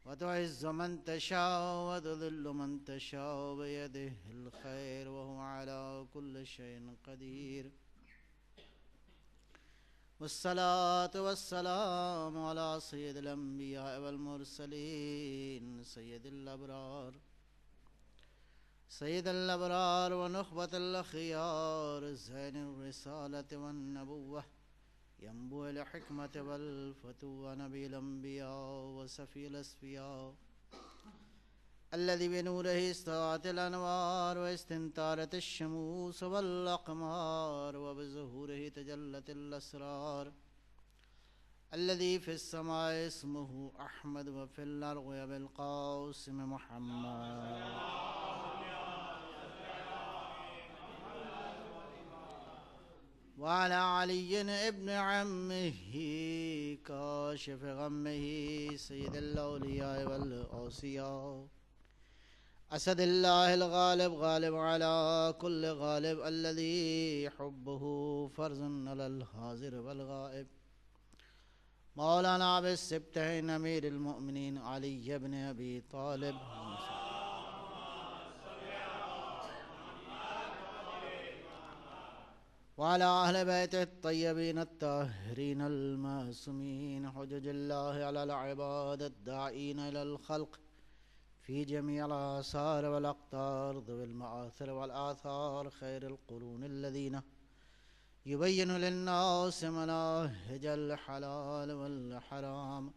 وتعز من تشاء وتذل من تشاء بيده الخير وهو على كل شيء قدير والصلاة والسلام على سيد الأنبياء والمرسلين سيد الأبرار ونخبة الأخيار زين الرسالة والنبوة ينبوع الحكمة والفتوى نبي الأنبياء وسفي الأسفياء الذي بنوره استوات الأنوار واستنتارت الشموس والأقمار وبظهوره تجلت الأسرار الذي في السماء اسمه أحمد وفي الأرض بالقاسم محمد وعلى علي ابن عمه كاشف غمه سيد الأولياء والأوصياء أسد الله الغالب غالب على كل غالب الذي حبه فرض على الحاضر والغائب مولانا أبي السبتين أمير المؤمنين علي بن أبي طالب وعلى أهل بيته الطيبين الطاهرين المعصومين حجج الله على العباد الداعين إلى الخلق في جميع الآثار والأقطار ذوي المآثر والآثار خير القرون الذين يبين للناس مناهج الحلال والحرام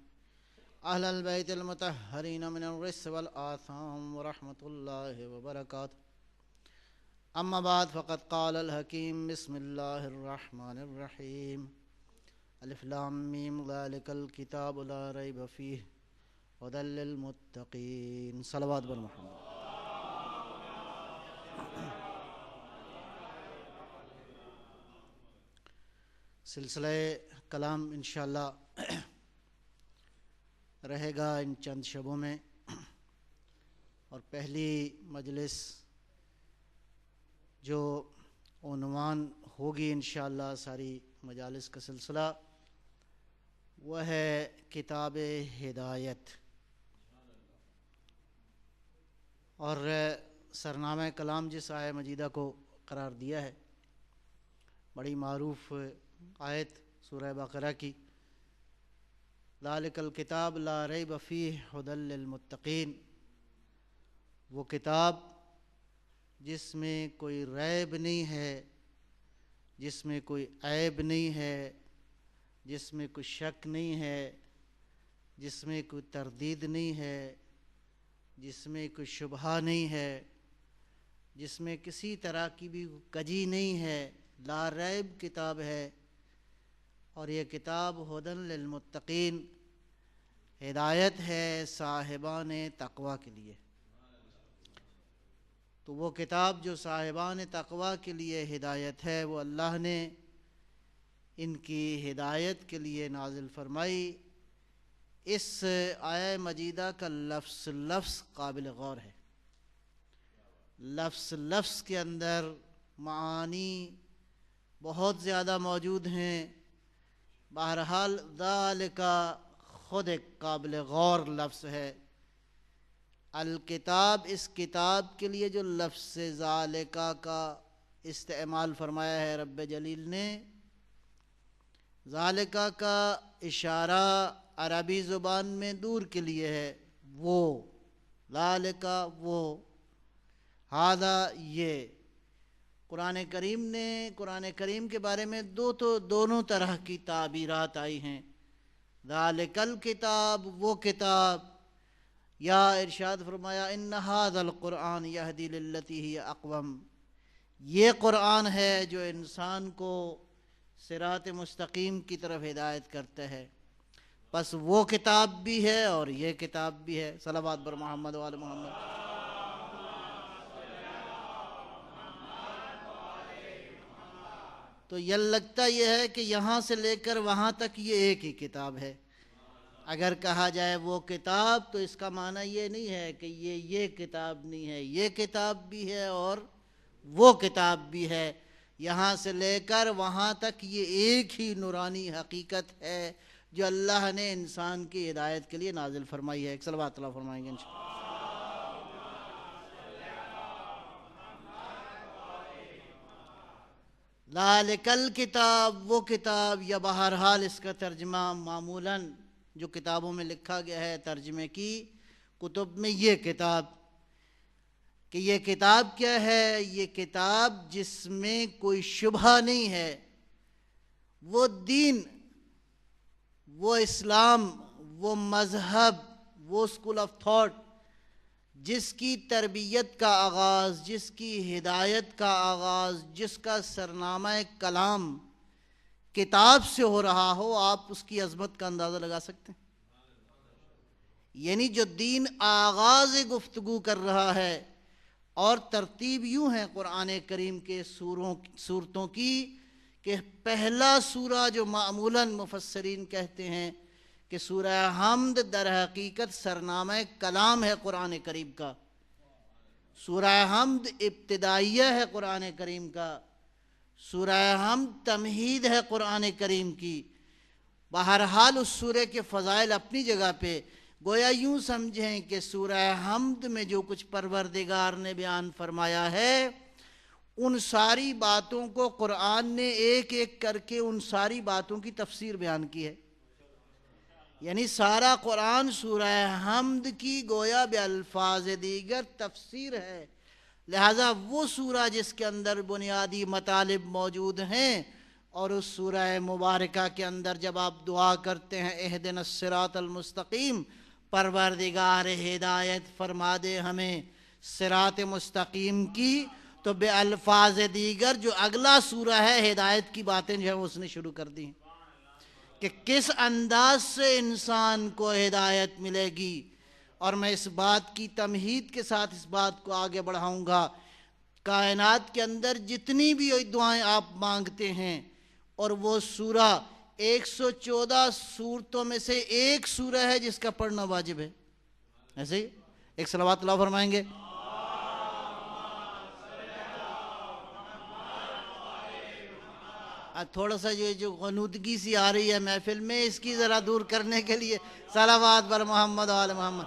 أهل البيت المطهرين من الرس والآثام ورحمة الله وبركاته أما بعد فقد قال الحكيم بسم الله الرحمن الرحيم ألف لام ميم ذلك الكتاب لا ريب فيه هدى للمتقين صلوات بر محمد سلسلہ کلام انشاءاللہ رہے گا ان چند شبوں میں اور پہلی مجلس جو عنوان ہوگی انشاءاللہ ساری مجالس کا سلسلہ وہ ہے کتاب ہدایت اور سرنامہ کلام جس آیہ مجیدہ کو قرار دیا ہے بڑی معروف آیت سورہ بقرہ کی ذالک الکتاب لا ریب فیہ ھدی للمتقین وہ کتاب جس میں کوئی ریب نہیں ہے جس میں کوئی عیب نہیں ہے جس میں کوئی شک نہیں ہے جس میں کوئی تردید نہیں ہے جس میں کوئی شبہہ نہیں ہے جس میں کسی طرح کی بھی کجی نہیں ہے لا ریب کتاب ہے اور یہ کتاب ھدی للمتقین ہدایت ہے صاحبان تقوی کے لیے تو وہ کتاب جو صاحبان تقوی کے لیے ہدایت ہے وہ اللہ نے ان کی ہدایت کے لیے نازل فرمائی اس آیہ مجیدہ کا لفظ قابل غور ہے لفظ کے اندر معانی بہت زیادہ موجود ہیں بہرحال ذالک خود ایک قابل غور لفظ ہے الکتاب اس کتاب کے لیے جو لفظ ذالکہ کا استعمال فرمایا ہے رب جلیل نے ذالکہ کا اشارہ عربی زبان میں دور کے لیے ہے وہ ذالکہ وہ ھذا یہ قرآن کریم کے بارے میں دونوں طرح کی تعبیرات آئی ہیں ذالک الکتاب وہ کتاب یا ارشاد فرمایا ان ھذا القرآن یہدی للتی ہی اقوم یہ قرآن ہے جو انسان کو صراط مستقیم کی طرف ہدایت کرتا ہے بس وہ کتاب بھی ہے اور یہ کتاب بھی ہے صلوات بر محمد وآل محمد تو یہ لگتا یہ ہے کہ یہاں سے لے کر وہاں تک یہ ایک ہی کتاب ہے اگر کہا جائے وہ کتاب تو اس کا معنی یہ نہیں ہے کہ یہ کتاب نہیں ہے یہ کتاب بھی ہے اور وہ کتاب بھی ہے یہاں سے لے کر وہاں تک یہ ایک ہی نورانی حقیقت ہے جو اللہ نے انسان کی ہدایت کے لیے نازل فرمائی ہے۔ ایک صلوات اللہ فرمائیں گے انشاءاللہ۔ ذالک الکتاب، وہ کتاب، یا بہرحال اس کا ترجمہ معمولاً جو کتابوں میں لکھا گیا ہے ترجمے کی کتب میں، یہ کتاب، کہ یہ کتاب کیا ہے؟ یہ کتاب جس میں کوئی شبہ نہیں ہے، وہ دین، وہ اسلام، وہ مذہب، وہ اسکول آف تھاٹ جس کی تربیت کا آغاز، جس کی ہدایت کا آغاز، جس کا سرنامہ کلام کتاب سے ہو رہا ہو، آپ اس کی عظمت کا اندازہ لگا سکتے ہیں۔ یعنی جو دین آغاز گفتگو کر رہا ہے، اور ترتیب یوں ہے قرآن کریم کے سورتوں کی کہ پہلا سورہ جو معمولاً مفسرین کہتے ہیں کہ سورہ حمد در حقیقت سرنامہ کلام ہے قرآن کریم کا، سورہ حمد ابتدائیہ ہے قرآن کریم کا، سورہ حمد تمہید ہے قرآن کریم کی۔ بہرحال اس سورہ کے فضائل اپنی جگہ پہ، گویا یوں سمجھیں کہ سورہ حمد میں جو کچھ پروردگار نے بیان فرمایا ہے، ان ساری باتوں کو قرآن نے ایک ایک کر کے ان ساری باتوں کی تفسیر بیان کی ہے۔ یعنی سارا قرآن سورہ حمد کی گویا بالفاظ دیگر تفسیر ہے۔ لہذا وہ سورہ جس کے اندر بنیادی مطالب موجود ہیں، اور اس سورہ مبارکہ کے اندر جب آپ دعا کرتے ہیں اہدنا الصراط المستقیم، پروردگار ہدایت فرما دے ہمیں صراط مستقیم کی، تو بے الفاظ دیگر جو اگلا سورہ ہے ہدایت کی باتیں جو ہیں اس نے شروع کر دی کہ کس انداز سے انسان کو ہدایت ملے گی۔ اور میں اس بات کی تمہید کے ساتھ اس بات کو آگے بڑھاؤں گا، کائنات کے اندر جتنی بھی دعائیں آپ مانگتے ہیں، اور وہ سورہ 114 سورتوں میں سے ایک سورہ ہے جس کا پڑھنا واجب ہے، ایسے ہی ایک صلوات اللہ فرمائیں گے۔ تھوڑا سا یہ جو غنودگی سی آ رہی ہے محفل میں، اس کی ذرا دور کرنے کے لیے صلوات بر محمد و آل محمد۔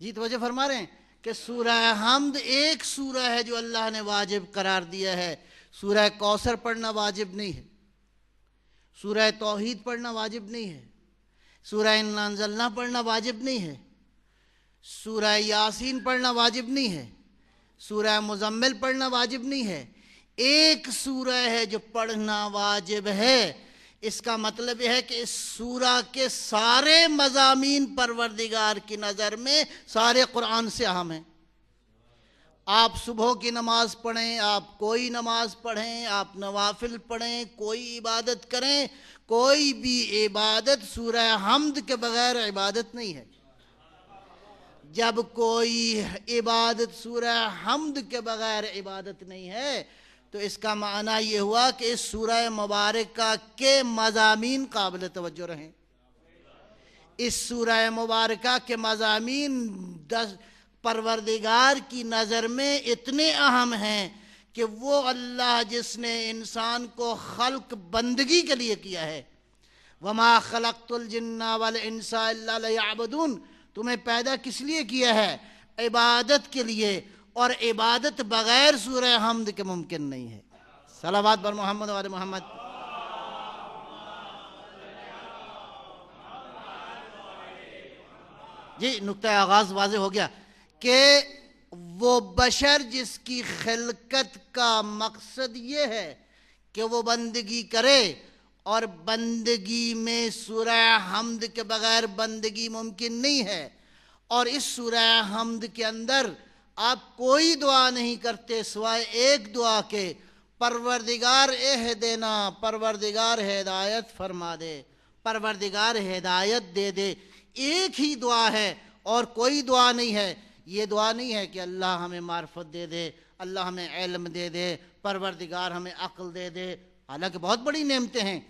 جی توجہ فرما رہے ہیں کہ سورہ حمد ایک سورہ ہے جو اللہ نے واجب قرار دیا ہے۔ سورہ کوثر پڑھنا واجب نہیں ہے، سورہ توحید پڑھنا واجب نہیں ہے، سورہ انا انزلنا پڑھنا واجب نہیں ہے، سورہ یاسین پڑھنا واجب نہیں ہے، سورہ مزمل پڑھنا واجب نہیں ہے۔ ایک سورہ ہے جو پڑھنا واجب ہے۔ اس کا مطلب یہ ہے کہ اس سورہ کے سارے مضامین پروردگار کی نظر میں سارے قرآن سے اہم ہیں۔ آپ صبح کی نماز پڑھیں، آپ کوئی نماز پڑھیں، آپ نوافل پڑھیں، کوئی عبادت کریں، کوئی بھی عبادت سورہ حمد کے بغیر عبادت نہیں ہے۔ جب کوئی عبادت سورہ حمد کے بغیر عبادت نہیں ہے، تو اس کا معنی یہ ہوا کہ اس سورہ مبارکہ کے مضامین قابل توجہ رہیں۔ اس سورہ مبارکہ کے مضامین پروردگار کی نظر میں اتنے اہم ہیں کہ وہ اللہ جس نے انسان کو خلق بندگی کے لیے کیا ہے، وَمَا خَلَقْتُ الْجِنَّ وَالْإِنسَ إِلَّا لِيَعْبُدُونَ، تمہیں پیدا کس لیے کیا ہے؟ عبادت کے لیے، اور عبادت بغیر سورہ حمد کے ممکن نہیں ہے۔ صلوات بر محمد و آل محمد۔ جی نقطہ آغاز واضح ہو گیا کہ وہ بشر جس کی خلقت کا مقصد یہ ہے کہ وہ بندگی کرے، اور بندگی میں سورہ حمد کے بغیر بندگی ممکن نہیں ہے، اور اس سورہ حمد کے اندر آپ کوئی دعا نہیں کرتے سوائے ایک دعا کے، پروردگار اہدنا، پروردگار ہدایت فرما دے، پروردگار ہدایت دے دے۔ ایک ہی دعا ہے اور کوئی دعا نہیں ہے۔ یہ دعا نہیں ہے کہ اللہ ہمیں معرفت دے دے، اللہ ہمیں علم دے دے، پروردگار ہمیں عقل دے دے، حالانکہ بہت بڑی نعمتیں ہیں۔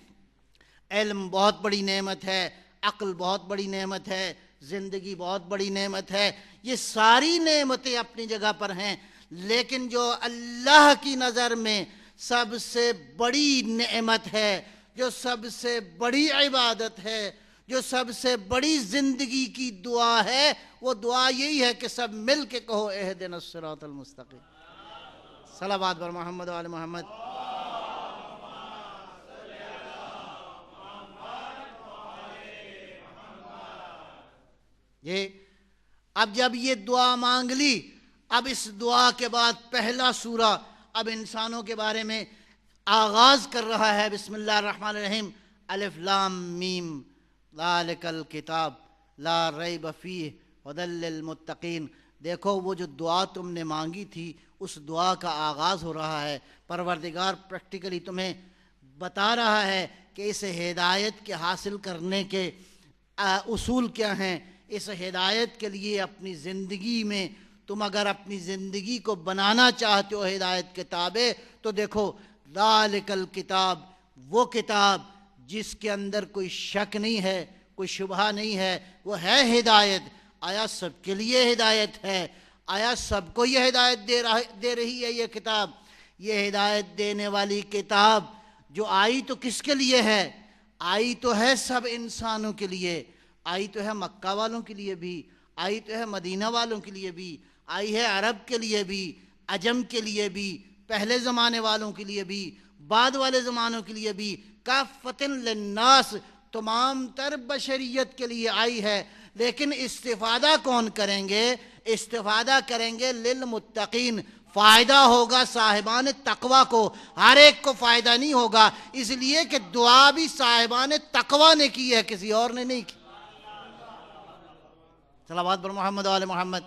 علم بہت بڑی نعمت ہے، عقل بہت بڑی نعمت ہے، زندگی بہت بڑی نعمت ہے، یہ ساری نعمتیں اپنی جگہ پر ہیں، لیکن جو اللہ کی نظر میں سب سے بڑی نعمت ہے، جو سب سے بڑی عبادت ہے، جو سب سے بڑی زندگی کی دعا ہے، وہ دعا یہی ہے کہ سب مل کے کہو اہدنا الصراط المستقیم۔ صلوات بر محمد و آل محمد۔ اب جب یہ دعا مانگ لی، اب اس دعا کے بعد پہلا سورہ اب انسانوں کے بارے میں آغاز کر رہا ہے۔ بسم اللہ الرحمن الرحیم، الف لام میم ذالک الکتاب لا ریب فیہ ھدی للمتقین۔ دیکھو وہ جو دعا تم نے مانگی تھی اس دعا کا آغاز ہو رہا ہے۔ پروردگار پریکٹیکلی تمہیں بتا رہا ہے کہ اس ہدایت کے حاصل کرنے کے اصول کیا ہیں۔ اس ہدایت کے لیے اپنی زندگی میں تم اگر اپنی زندگی کو بنانا چاہتے ہو ہدایت کے تابع، تو دیکھو ذالک الکتاب، وہ کتاب جس کے اندر کوئی شک نہیں ہے، کوئی شبہ نہیں ہے، وہ ہے ہدایت۔ آیا سب کے لیے ہدایت ہے؟ آیا سب کو یہ ہدایت دے رہی ہے یہ کتاب؟ یہ ہدایت دینے والی کتاب جو آئی تو کس کے لیے ہے؟ آئی تو ہے سب انسانوں کے لیے، آئی تو ہے مکہ والوں کے لیے بھی، آئی تو ہے مدینہ والوں کے لیے بھی، آئی ہے عرب کے لیے بھی، عجم کے لیے بھی، پہلے زمانے والوں کے لیے بھی، بعد والے زمانوں کے لیے بھی، کافۃ للناس، تمام تر بشریت کے لیے آئی ہے۔ لیکن استفادہ کون کریں گے؟ استفادہ کریں گے للمتقین، فائدہ ہوگا صاحبان تقوی کو، ہر ایک کو فائدہ نہیں ہوگا، اس لیے کہ دعا بھی صاحبان تقوی نے کی ہے، کسی اور نے نہیں کی۔ صلوات بر محمد و آل محمد۔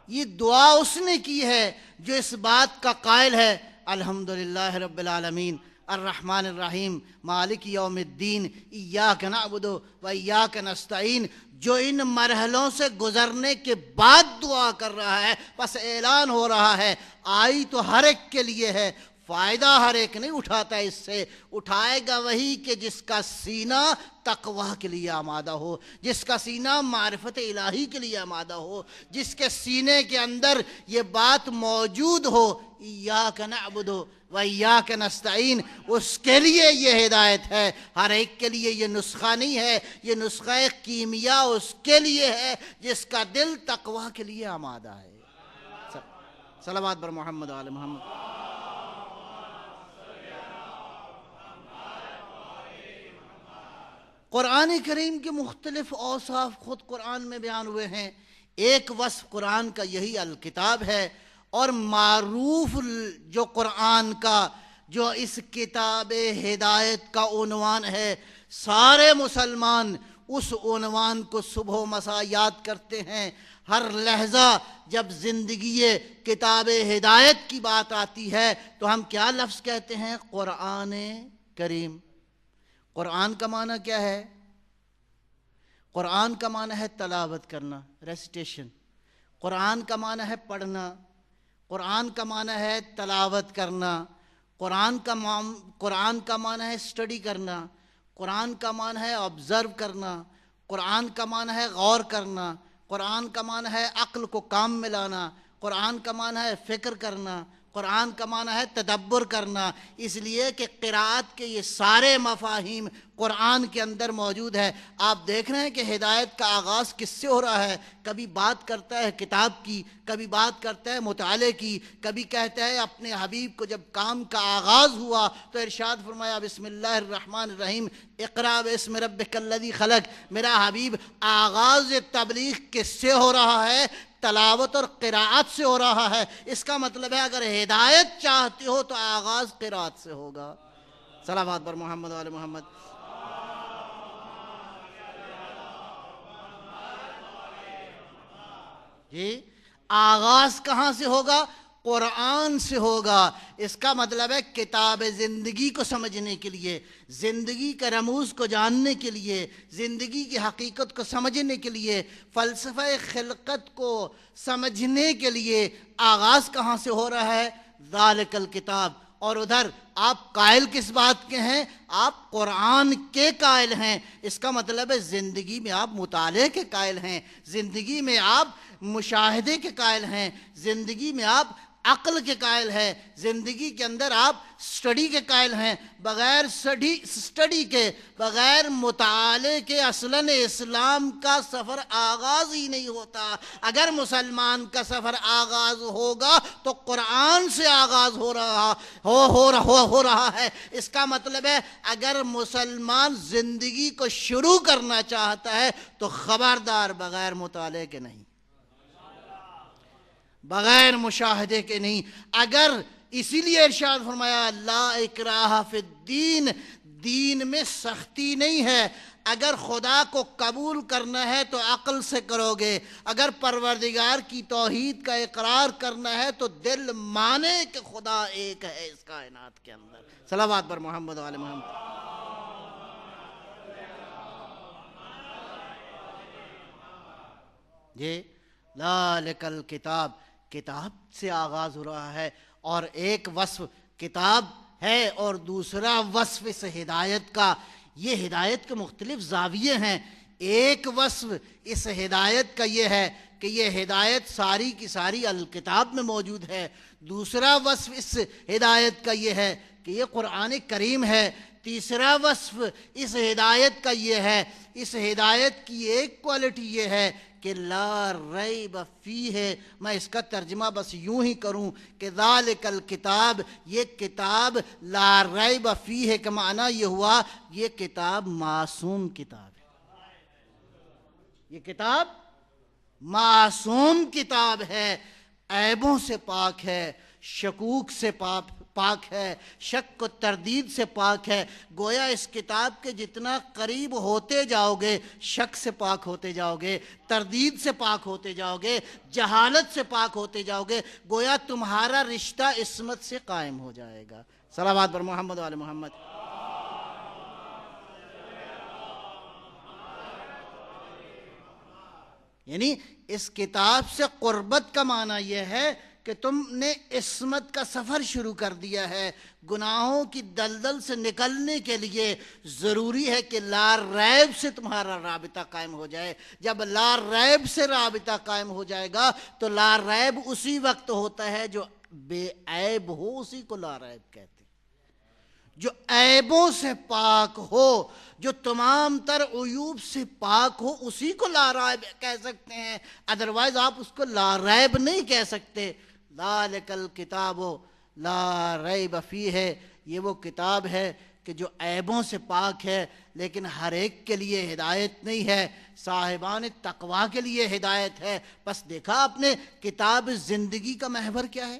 یہ دعا اس نے کی ہے جو اس بات کا قائل ہے الحمدللہ رب العالمین الرحمن الرحیم مالک یوم الدین ایاک نعبد و ایاک نستعین، جو ان مرحلوں سے گزرنے کے بعد دعا کر رہا ہے، بس اعلان ہو رہا ہے آئی تو ہر ایک کے لیے ہے، فائدہ ہر ایک نہیں اٹھاتا، اس سے اٹھائے گا وہی کہ جس کا سینہ تقوی کے لیے آمادہ ہو، جس کا سینہ معرفت الہی کے لیے آمادہ ہو، جس کے سینے کے اندر یہ بات موجود ہو ایاک نعبد و ایاک نستعین، اس کے لیے یہ ہدایت ہے، ہر ایک کے لیے یہ نسخہ نہیں ہے، یہ نسخہ کیمیا اس کے لیے ہے جس کا دل تقوی کے لیے آمادہ ہے۔ صلوات بر محمد و آل محمد۔ قرآن کریم کے مختلف اوصاف خود قرآن میں بیان ہوئے ہیں۔ ایک وصف قرآن کا یہی الکتاب ہے، اور معروف جو قرآن کا جو اس کتاب ہدایت کا عنوان ہے، سارے مسلمان اس عنوان کو صبح و مساء یاد کرتے ہیں۔ ہر لحظہ جب زندگی کتاب ہدایت کی بات آتی ہے تو ہم کیا لفظ کہتے ہیں؟ قرآن کریم۔ قرآن کا معنی کیا ہے؟ قرآن کا معنی ہے تلاوت کرنا، ریسیٹیشن۔ قرآن کا معنی ہے پڑھنا، قرآن کا معنی ہے تلاوت کرنا، قرآن کا معنی ہے اسٹڈی کرنا، قرآن کا معنی ہے آبزرو کرنا، قرآن کا معنی ہے غور کرنا، قرآن کا معنی ہے عقل کو کام میں لانا، قرآن کا معنی ہے فکر کرنا، قرآن کا معنی ہے تدبر کرنا۔ اس لیے کہ قرآت کے یہ سارے مفاہیم قرآن کے اندر موجود ہے۔ آپ دیکھ رہے ہیں کہ ہدایت کا آغاز کس سے ہو رہا ہے؟ کبھی بات کرتا ہے کتاب کی، کبھی بات کرتا ہے مطالعے کی، کبھی کہتا ہے اپنے حبیب کو جب کام کا آغاز ہوا تو ارشاد فرمایا بسم اللہ الرحمن الرحیم اقرأ باسم ربک الذی خلق۔ میرا حبیب آغاز تبلیغ کس سے ہو رہا ہے؟ تلاوت اور قراءت سے ہو رہا ہے۔ اس کا مطلب ہے اگر ہدایت چاہتے ہو تو آغاز قراءت سے ہوگا۔ صلوات بر محمد و آل محمد۔ جی آغاز کہاں سے ہوگا؟ قرآن سے ہوگا۔ اس کا مطلب ہے کتاب زندگی کو سمجھنے کے لیے، زندگی کے رموز کو جاننے کے لیے، زندگی کی حقیقت کو سمجھنے کے لیے، فلسفہ خلقت کو سمجھنے کے لیے آغاز کہاں سے ہو رہا ہے؟ ذالک الکتاب، اور ادھر آپ قائل کس بات کے ہیں؟ آپ قرآن کے قائل ہیں۔ اس کا مطلب ہے زندگی میں آپ مطالعے کے قائل ہیں، زندگی میں آپ مشاہدے کے قائل ہیں، زندگی میں آپ عقل کے قائل ہیں، زندگی کے اندر آپ سٹڈی کے قائل ہیں۔ بغیر سٹڈی کے، بغیر مطالعے کے اصلاً اسلام کا سفر آغاز ہی نہیں ہوتا۔ اگر مسلمان کا سفر آغاز ہوگا تو قرآن سے آغاز ہو رہا ہے۔ اس کا مطلب ہے اگر مسلمان زندگی کو شروع کرنا چاہتا ہے تو خبردار بغیر مطالعے کے نہیں، بغیر مشاہدے کے نہیں۔ اگر اسی لیے ارشاد فرمایا لا اکراہ فی الدین، دین میں سختی نہیں ہے۔ اگر خدا کو قبول کرنا ہے تو عقل سے کرو گے، اگر پروردگار کی توحید کا اقرار کرنا ہے تو دل مانے کہ خدا ایک ہے اس کائنات کے اندر۔ صلوات بر محمد و آل محمد۔ یہ ذالک الکتاب، کتاب سے آغاز ہو رہا ہے، اور ایک وصف کتاب ہے اور دوسرا وصف اس ہدایت کا۔ یہ ہدایت کے مختلف زاویے ہیں۔ ایک وصف اس ہدایت کا یہ ہے کہ یہ ہدایت ساری کی ساری الکتاب میں موجود ہے۔ دوسرا وصف اس ہدایت کا یہ ہے کہ یہ قرآن کریم ہے۔ تیسرا وصف اس ہدایت کا یہ ہے، اس ہدایت کی ایک کوالٹی یہ ہے کہ لا ریب فیہ۔ میں اس کا ترجمہ بس یوں ہی کروں کہ ذالک الکتاب، یہ کتاب لا ریب فیہ کا معنی یہ ہوا یہ کتاب معصوم کتاب ہے۔ یہ کتاب معصوم کتاب ہے، عیبوں سے پاک ہے، شکوک سے پاک ہے، شک و تردید سے پاک ہے۔ گویا اس کتاب کے جتنا قریب ہوتے جاؤ گے شک سے پاک ہوتے جاؤ گے، تردید سے پاک ہوتے جاؤ گے، جہالت سے پاک ہوتے جاؤ گے، گویا تمہارا رشتہ عصمت سے قائم ہو جائے گا۔ صلوات بر محمد و آل محمد۔ یعنی اس کتاب سے قربت کا معنی یہ ہے کہ تم نے عصمت کا سفر شروع کر دیا ہے۔ گناہوں کی دلدل سے نکلنے کے لیے ضروری ہے کہ لا ریب سے تمہارا رابطہ قائم ہو جائے۔ جب لا ریب سے رابطہ قائم ہو جائے گا تو لا ریب اسی وقت ہوتا ہے جو بے عیب ہو، اسی کو لا ریب کہتے ہیں۔ جو عیبوں سے پاک ہو، جو تمام تر عیوب سے پاک ہو، اسی کو لا ریب کہہ سکتے ہیں، ادروائز آپ اس کو لا ریب نہیں کہہ سکتے۔ ذالک الکتاب لا ریب فیہ، یہ وہ کتاب ہے کہ جو عیبوں سے پاک ہے، لیکن ہر ایک کے لیے ہدایت نہیں ہے، صاحبان تقویٰ کے لیے ہدایت ہے۔ بس دیکھا آپ نے کتاب زندگی کا محور کیا ہے؟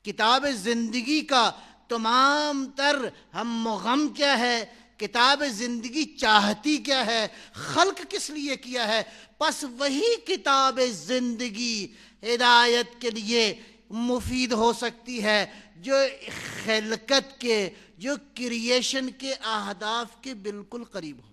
کتاب زندگی کا تمام تر ہم و غم کیا ہے؟ کتاب زندگی چاہتی کیا ہے؟ خلق کس لیے کیا ہے؟ پس وہی کتاب زندگی ہدایت کے لیے مفید ہو سکتی ہے جو خلقت کے، جو کریشن کے اہداف کے بالکل قریب ہو،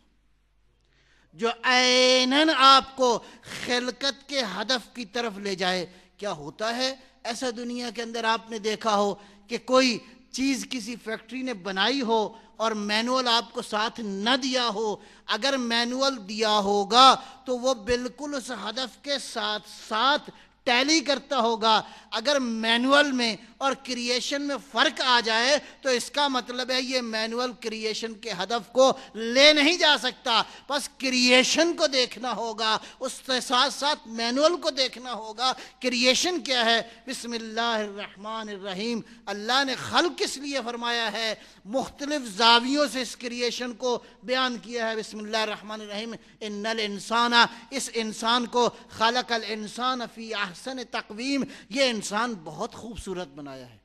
جو عیناً آپ کو خلقت کے ہدف کی طرف لے جائے۔ کیا ہوتا ہے ایسا دنیا کے اندر آپ نے دیکھا ہو کہ کوئی چیز کسی فیکٹری نے بنائی ہو اور مینول آپ کو ساتھ نہ دیا ہو؟ اگر مینول دیا ہوگا تو وہ بالکل اس ہدف کے ساتھ ساتھ ٹیلی کرتا ہوگا۔ اگر مینول میں اور کریشن میں فرق آ جائے تو اس کا مطلب ہے یہ مینول کریشن کے ہدف کو لے نہیں جا سکتا۔ بس کریشن کو دیکھنا ہوگا، اس کے ساتھ ساتھ مینول کو دیکھنا ہوگا۔ کریشن کیا ہے؟ بسم اللہ الرحمن الرحیم۔ اللہ نے خلق کس لیے فرمایا ہے؟ مختلف زاویوں سے اس کریشن کو بیان کیا ہے۔ بسم اللہ الرحمن الرحیم۔ ان الانسان، اس انسان کو، خلق الانسان فی احسن تقویم، یہ انسان بہت خوبصورت بنایا ہے۔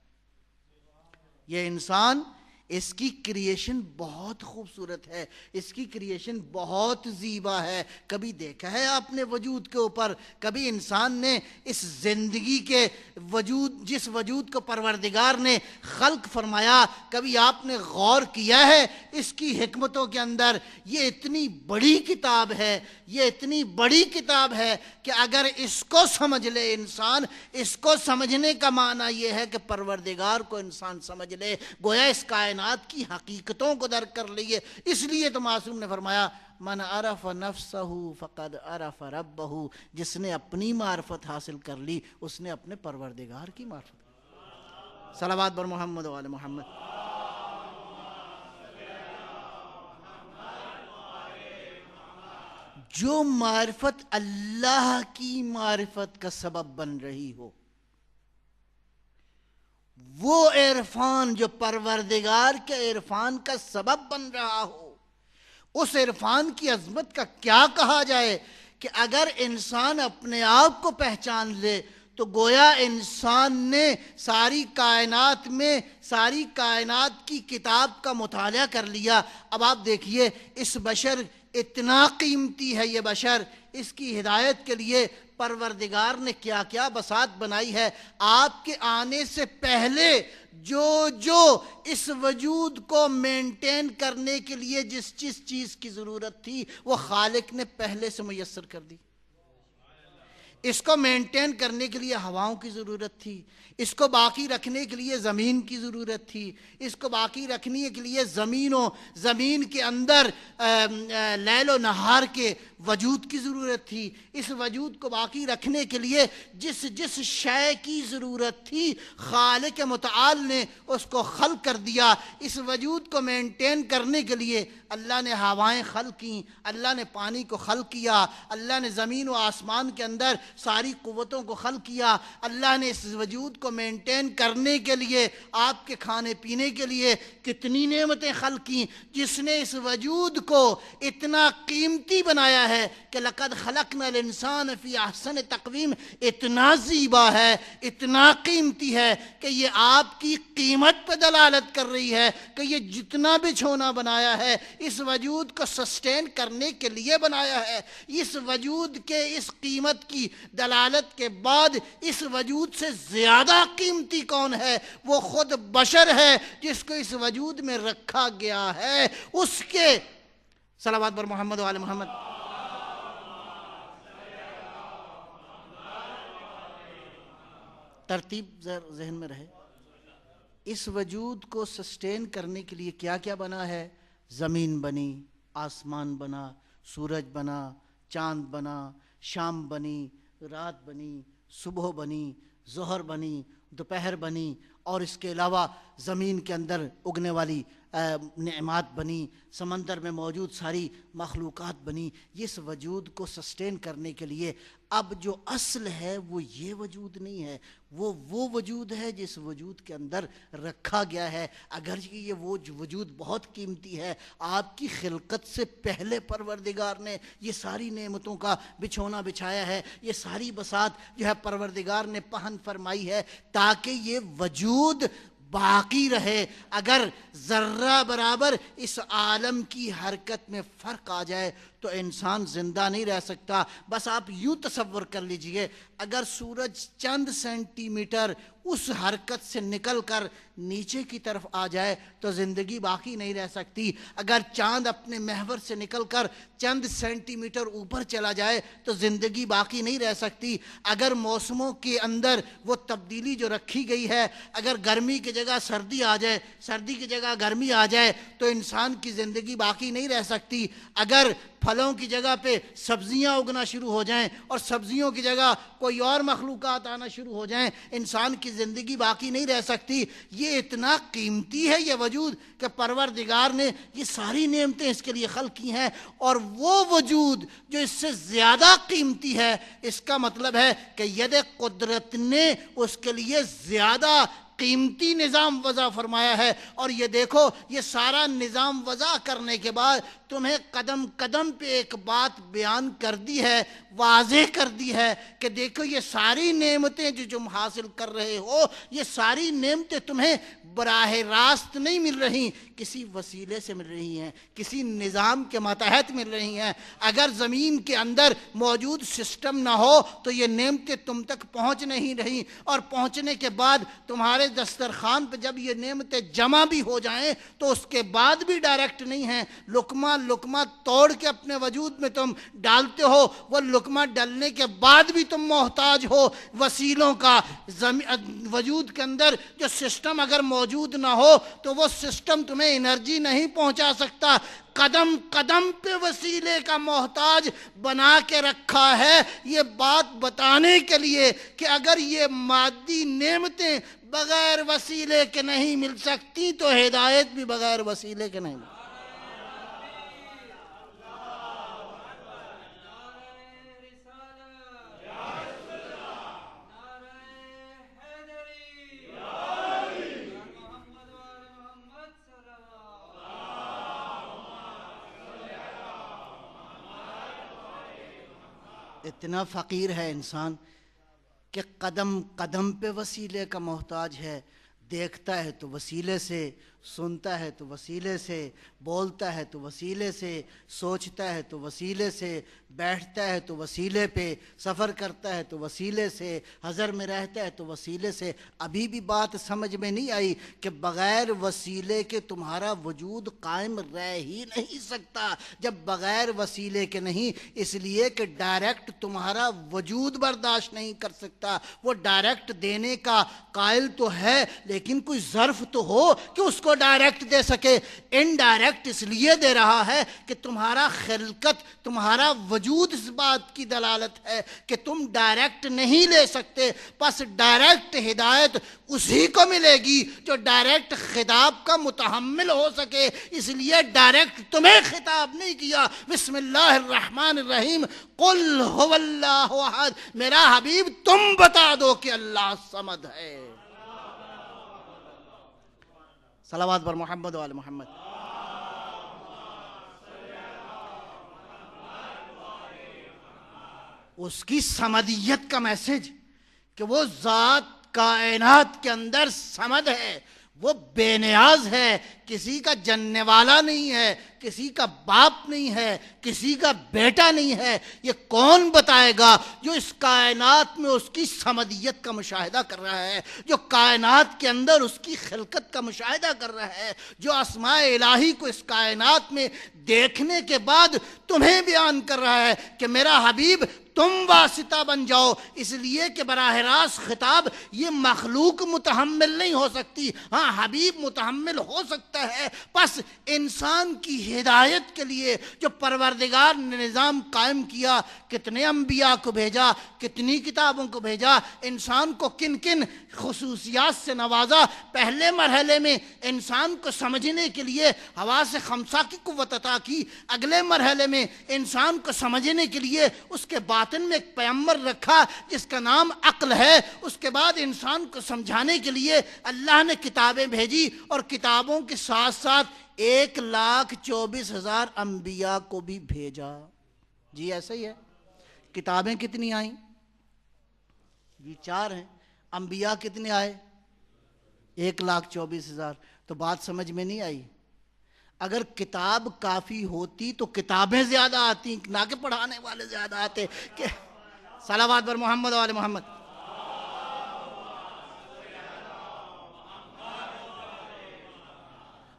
یہ انسان اس کی کریشن بہت خوبصورت ہے، اس کی کریشن بہت زیبا ہے۔ کبھی دیکھا ہے آپ نے وجود کے اوپر، کبھی انسان نے اس زندگی کے وجود، جس وجود کو پروردگار نے خلق فرمایا، کبھی آپ نے غور کیا ہے اس کی حکمتوں کے اندر؟ یہ اتنی بڑی کتاب ہے، یہ اتنی بڑی کتاب ہے کہ اگر اس کو سمجھ لے انسان، اس کو سمجھنے کا معنی یہ ہے کہ پروردگار کو انسان سمجھ لے، گویا اس کائنات کی حقیقتوں کو درک کر لیے۔ اس لیے تو معصوم نے فرمایا من عرف نفسہ فقد عرف ربہ، جس نے اپنی معرفت حاصل کر لی اس نے اپنے پروردگار کی معرفت۔ صلوات بر محمد و آل محمد۔ جو معرفت اللہ کی معرفت کا سبب بن رہی ہو، وہ عرفان جو پروردگار کے عرفان کا سبب بن رہا ہو، اس عرفان کی عظمت کا کیا کہا جائے کہ اگر انسان اپنے آپ کو پہچان لے تو گویا انسان نے ساری کائنات میں ساری کائنات کی کتاب کا مطالعہ کر لیا۔ اب آپ دیکھیے اس بشر، اتنا قیمتی ہے یہ بشر، اس کی ہدایت کے لیے پروردگار نے کیا کیا بساط بنائی ہے۔ آپ کے آنے سے پہلے جو اس وجود کو مینٹین کرنے کے لیے جس چیز کی ضرورت تھی وہ خالق نے پہلے سے میسر کر دی۔ اس کو مینٹین کرنے کے لیے ہواؤں کی ضرورت تھی، اس کو باقی رکھنے کے لیے زمین کی ضرورت تھی، اس کو باقی رکھنے کے لیے زمین کے اندر لیل و نہار کے وجود کی ضرورت تھی۔ اس وجود کو باقی رکھنے کے لیے جس شے کی ضرورت تھی خالق متعال نے اس کو خلق کر دیا۔ اس وجود کو مینٹین کرنے کے لیے اللہ نے ہوائیں خلق کیں، اللہ نے پانی کو خلق کیا، اللہ نے زمین و آسمان کے اندر ساری قوتوں کو خلق کیا، اللہ نے اس وجود کو مینٹین کرنے کے لیے، آپ کے کھانے پینے کے لیے کتنی نعمتیں خلق کیں۔ جس نے اس وجود کو اتنا قیمتی بنایا ہے کہ لقد خلقنا الانسان فی احسن تقویم، اتنا زیبا ہے، اتنا قیمتی ہے کہ یہ آپ کی قیمت پہ دلالت کر رہی ہے کہ یہ جتنا بچھونا بنایا ہے اس وجود کو سسٹین کرنے کے لیے بنایا ہے۔ اس وجود کے اس قیمت کی دلالت کے بعد اس وجود سے زیادہ قیمتی کون ہے؟ وہ خود بشر ہے جس کو اس وجود میں رکھا گیا ہے۔ اس کے صلوات بر محمد و آل محمد۔ ترتیب ذہن میں رہے، اس وجود کو سسٹین کرنے کے لیے کیا کیا بنا ہے؟ زمین بنی، آسمان بنا، سورج بنا، چاند بنا، شام بنی، رات بنی، صبح بنی، ظہر بنی، دوپہر بنی، اور اس کے علاوہ زمین کے اندر اگنے والی نعمات بنی، سمندر میں موجود ساری مخلوقات بنی۔ اس وجود کو سسٹین کرنے کے لیے اب جو اصل ہے وہ یہ وجود نہیں ہے، وہ وجود ہے جس وجود کے اندر رکھا گیا ہے۔ اگرچہ یہ وہ وجود بہت قیمتی ہے، آپ کی خلقت سے پہلے پروردگار نے یہ ساری نعمتوں کا بچھونا بچھایا ہے، یہ ساری بساط جو ہے پروردگار نے پہن فرمائی ہے تاکہ یہ وجود باقی رہے۔ اگر ذرہ برابر اس عالم کی حرکت میں فرق آ جائے تو انسان زندہ نہیں رہ سکتا۔ بس آپ یوں تصور کر لیجئے، اگر سورج چند سینٹی میٹر اس حرکت سے نکل کر نیچے کی طرف آ جائے تو زندگی باقی نہیں رہ سکتی۔ اگر چاند اپنے محور سے نکل کر چند سینٹی میٹر اوپر چلا جائے تو زندگی باقی نہیں رہ سکتی۔ اگر موسموں کے اندر وہ تبدیلی جو رکھی گئی ہے، اگر گرمی کی جگہ سردی آ جائے، سردی کی جگہ گرمی آ جائے تو انسان کی زندگی باقی نہیں رہ سکتی۔ اگر پھلوں کی جگہ پہ سبزیاں اگنا شروع ہو جائیں اور سبزیوں کی جگہ کوئی اور مخلوقات آنا شروع ہو جائیں، انسان کی زندگی باقی نہیں رہ سکتی۔ یہ اتنا قیمتی ہے یہ وجود کہ پروردگار نے یہ ساری نعمتیں اس کے لیے خلق کی ہیں، اور وہ وجود جو اس سے زیادہ قیمتی ہے، اس کا مطلب ہے کہ ید قدرت نے اس کے لیے زیادہ قیمتی نظام وضع فرمایا ہے. اور یہ دیکھو یہ سارا نظام وضع کرنے کے بعد تمہیں قدم قدم پہ ایک بات بیان کر دی ہے, واضح کر دی ہے کہ دیکھو یہ ساری نعمتیں جو تم حاصل کر رہے ہو, یہ ساری نعمتیں تمہیں براہ راست نہیں مل رہی, کسی وسیلے سے مل رہی ہیں, کسی نظام کے ماتحت مل رہی ہیں. اگر زمین کے اندر موجود سسٹم نہ ہو تو یہ نعمتیں تم تک پہنچ نہیں رہی, اور پہنچنے کے بعد تمہارے دسترخوان پہ جب یہ نعمتیں جمع بھی ہو جائیں تو اس کے بعد بھی ڈائریکٹ نہیں ہیں. لقمہ لقمہ توڑ کے اپنے وجود میں تم ڈالتے ہو, وہ لقمہ ڈالنے کے بعد بھی تم محتاج ہو وسیلوں کا. وجود کے اندر جو سسٹم اگر موجود نہ ہو تو وہ سسٹم تمہیں انرجی نہیں پہنچا سکتا. قدم قدم پہ وسیلے کا محتاج بنا کے رکھا ہے, یہ بات بتانے کے لیے کہ اگر یہ مادی نعمتیں بغیر وسیلے کے نہیں مل سکتی تو ہدایت بھی بغیر وسیلے کے نہیں مل سکتی. اتنا فقیر ہے انسان کہ قدم قدم پہ وسیلے کا محتاج ہے. دیکھتا ہے تو وسیلے سے, سنتا ہے تو وسیلے سے, بولتا ہے تو وسیلے سے, سوچتا ہے تو وسیلے سے, بیٹھتا ہے تو وسیلے پہ, سفر کرتا ہے تو وسیلے سے, حضر میں رہتا ہے تو وسیلے سے. ابھی بھی بات سمجھ میں نہیں آئی کہ بغیر وسیلے کے تمہارا وجود قائم رہ ہی نہیں سکتا. جب بغیر وسیلے کے نہیں, اس لیے کہ ڈائریکٹ تمہارا وجود برداشت نہیں کر سکتا. وہ ڈائریکٹ دینے کا قائل تو ہے لیکن کوئی ظرف تو ہو کہ اس کو ڈائریکٹ دے سکے. انڈائریکٹ اس لیے دے رہا ہے کہ تمہارا خلقت, تمہارا وجود اس بات کی دلالت ہے کہ تم ڈائریکٹ نہیں لے سکتے. پس ڈائریکٹ ہدایت اسی کو ملے گی جو ڈائریکٹ خطاب کا متحمل ہو سکے. اس لیے ڈائریکٹ تمہیں خطاب نہیں کیا. بسم اللہ الرحمن الرحیم, قل هو اللہ احد. میرا حبیب تم بتا دو کہ اللہ صمد ہے. صلوات بر محمد و آل محمد. اس کی صمدیت کا میسج کہ وہ ذات کائنات کے اندر صمد ہے, وہ بے نیاز ہے, کسی کا جننے والا نہیں ہے, کسی کا باپ نہیں ہے, کسی کا بیٹا نہیں ہے. یہ کون بتائے گا جو اس کائنات میں اس کی صمدیت کا مشاہدہ کر رہا ہے, جو کائنات کے اندر اس کی خلقت کا مشاہدہ کر رہا ہے, جو اسماء الہی کو اس کائنات میں دیکھنے کے بعد تمہیں بیان کر رہا ہے کہ میرا حبیب تم واسطہ بن جاؤ. اس لیے کہ براہ راست خطاب یہ مخلوق متحمل نہیں ہو سکتی. ہاں حبیب متحمل ہو سکتا ہے. پس انسان کی ہدایت کے لیے جو پروردگار نے نظام قائم کیا, کتنے انبیاء کو بھیجا, کتنی کتابوں کو بھیجا, انسان کو کن کن خصوصیات سے نوازا. پہلے مرحلے میں انسان کو سمجھنے کے لیے حواس خمسہ کی قوت عطا کی. اگلے مرحلے میں انسان کو سمجھنے کے لیے اس کے باطن میں ایک پیغمبر رکھا جس کا نام عقل ہے. اس کے بعد انسان کو سمجھانے کے لیے اللہ نے کتابیں بھیجی, اور کتابوں کے ساتھ ساتھ 1,24,000 انبیاء کو بھی بھیجا. جی ایسا ہی ہے. کتابیں کتنی آئیں؟ جی 4 ہیں. انبیاء کتنے آئے؟ 1,24,000. تو بات سمجھ میں نہیں آئی. اگر کتاب کافی ہوتی تو کتابیں زیادہ آتی, نہ کہ پڑھانے والے زیادہ آتے. کہ صلوات بر محمد و آل محمد.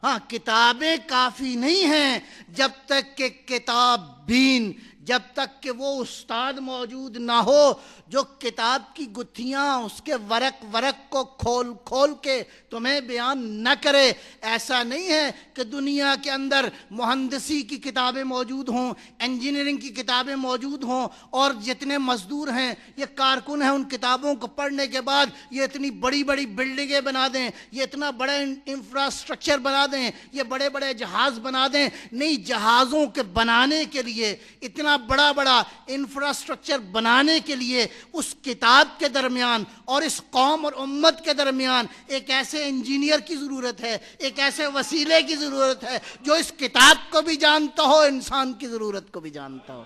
ہاں کتابیں کافی نہیں ہیں جب تک کہ کتاب بین, جب تک کہ وہ استاد موجود نہ ہو جو کتاب کی گتھیاں, اس کے ورق ورق کو کھول کھول کے تمہیں بیان نہ کرے. ایسا نہیں ہے کہ دنیا کے اندر مہندسی کی کتابیں موجود ہوں, انجینئرنگ کی کتابیں موجود ہوں, اور جتنے مزدور ہیں یہ کارکن ہیں, ان کتابوں کو پڑھنے کے بعد یہ اتنی بڑی بڑی بلڈنگیں بنا دیں, یہ اتنا بڑا انفراسٹرکچر بنا دیں, یہ بڑے بڑے جہاز بنا دیں. نہیں, جہازوں کے بنانے کے لیے, اتنا بڑا بڑا انفراسٹرکچر بنانے کے لیے اس کتاب کے درمیان اور اس قوم اور امت کے درمیان ایک ایسے انجینئر کی ضرورت ہے، ایک ایسے وسیلے کی ضرورت ہے جو اس کتاب کو بھی جانتا ہو، انسان کی ضرورت کو بھی جانتا ہو۔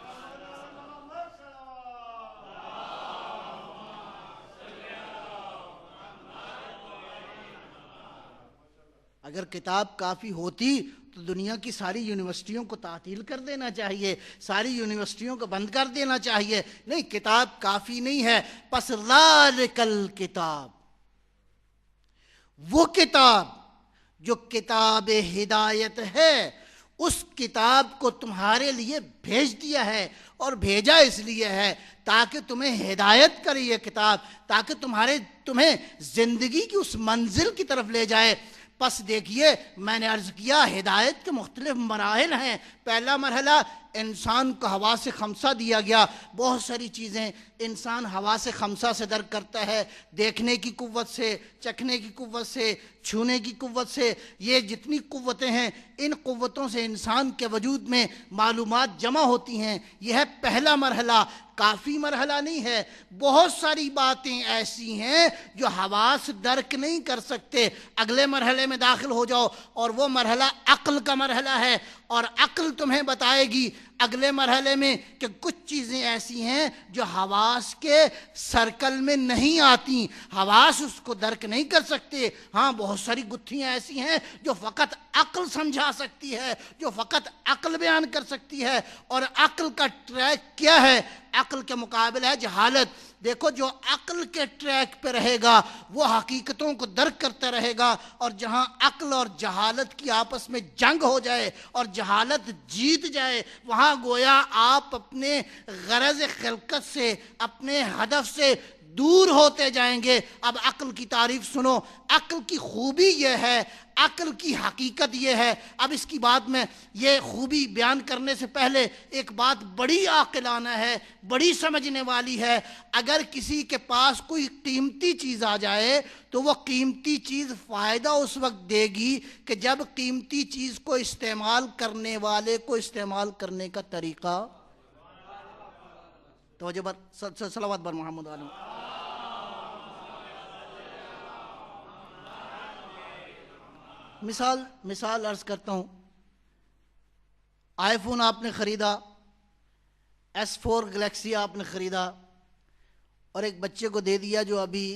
اگر کتاب کافی ہوتی تو دنیا کی ساری یونیورسٹیوں کو تعطیل کر دینا چاہیے، ساری یونیورسٹیوں کو بند کر دینا چاہیے۔ نہیں، کتاب کافی نہیں ہے۔ پس ذالک الکتاب، وہ کتاب جو کتاب ہدایت ہے، اس کتاب کو تمہارے لیے بھیج دیا ہے، اور بھیجا اس لیے ہے تاکہ تمہیں ہدایت کرے یہ کتاب، تاکہ تمہیں زندگی کی اس منزل کی طرف لے جائے۔ پس دیکھیے، میں نے عرض کیا ہدایت کے مختلف مراحل ہیں۔ پہلا مرحلہ انسان کو حواس خمسہ دیا گیا، بہت ساری چیزیں انسان حواس خمسہ سے درک کرتا ہے، دیکھنے کی قوت سے، چکھنے کی قوت سے، چھونے کی قوت سے۔ یہ جتنی قوتیں ہیں، ان قوتوں سے انسان کے وجود میں معلومات جمع ہوتی ہیں۔ یہ ہے پہلا مرحلہ، کافی مرحلہ نہیں ہے۔ بہت ساری باتیں ایسی ہیں جو حواس درک نہیں کر سکتے۔ اگلے مرحلے میں داخل ہو جاؤ، اور وہ مرحلہ عقل کا مرحلہ ہے، اور عقل تمہیں بتائے گی اگلے مرحلے میں کہ کچھ چیزیں ایسی ہیں جو حواس کے سرکل میں نہیں آتی، حواس اس کو درک نہیں کر سکتے۔ ہاں، بہت ساری گتھیاں ایسی ہیں جو فقط عقل سمجھا سکتی ہے، جو فقط عقل بیان کر سکتی ہے، اور عقل کا ٹریک کیا ہے؟ عقل کے مقابل ہے جہالت۔ دیکھو، جو عقل کے ٹریک پہ رہے گا وہ حقیقتوں کو درک کرتا رہے گا، اور جہاں عقل اور جہالت کی آپس میں جنگ ہو جائے اور جہالت جیت جائے، وہاں گویا آپ اپنے غرض خلقت سے، اپنے ہدف سے دور ہوتے جائیں گے۔ اب عقل کی تعریف سنو۔ عقل کی خوبی یہ ہے، عقل کی حقیقت یہ ہے۔ اب اس کی بات میں یہ خوبی بیان کرنے سے پہلے ایک بات بڑی عاقلانہ ہے، بڑی سمجھنے والی ہے۔ اگر کسی کے پاس کوئی قیمتی چیز آ جائے تو وہ قیمتی چیز فائدہ اس وقت دے گی کہ جب قیمتی چیز کو استعمال کرنے والے کو استعمال کرنے کا طریقہ، توجہ بر صلوات بر محمد علیہ۔ مثال عرض کرتا ہوں۔ آئی فون آپ نے خریدا، S4 گلیکسی آپ نے خریدا، اور ایک بچے کو دے دیا جو ابھی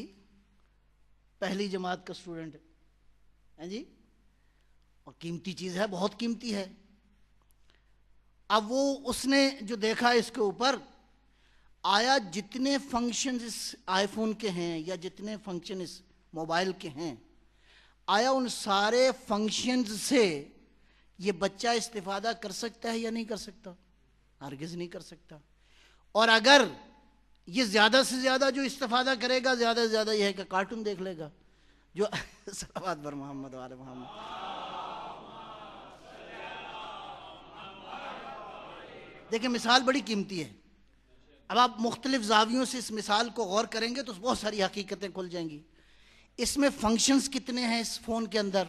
پہلی جماعت کا اسٹوڈنٹ ہے جی، اور قیمتی چیز ہے، بہت قیمتی ہے۔ اب وہ اس نے جو دیکھا اس کے اوپر، آیا جتنے فنکشن اس آئی فون کے ہیں یا جتنے فنکشن اس موبائل کے ہیں، آیا ان سارے فنکشنز سے یہ بچہ استفادہ کر سکتا ہے یا نہیں کر سکتا؟ ہرگز نہیں کر سکتا۔ اور اگر یہ زیادہ سے زیادہ جو استفادہ کرے گا، زیادہ سے زیادہ یہ ہے کہ کارٹون دیکھ لے گا، جو صلوات بر محمد و آل محمد۔ دیکھیں، مثال بڑی قیمتی ہے۔ اب آپ مختلف زاویوں سے اس مثال کو غور کریں گے تو بہت ساری حقیقتیں کھل جائیں گی۔ اس میں فنکشنز کتنے ہیں اس فون کے اندر؟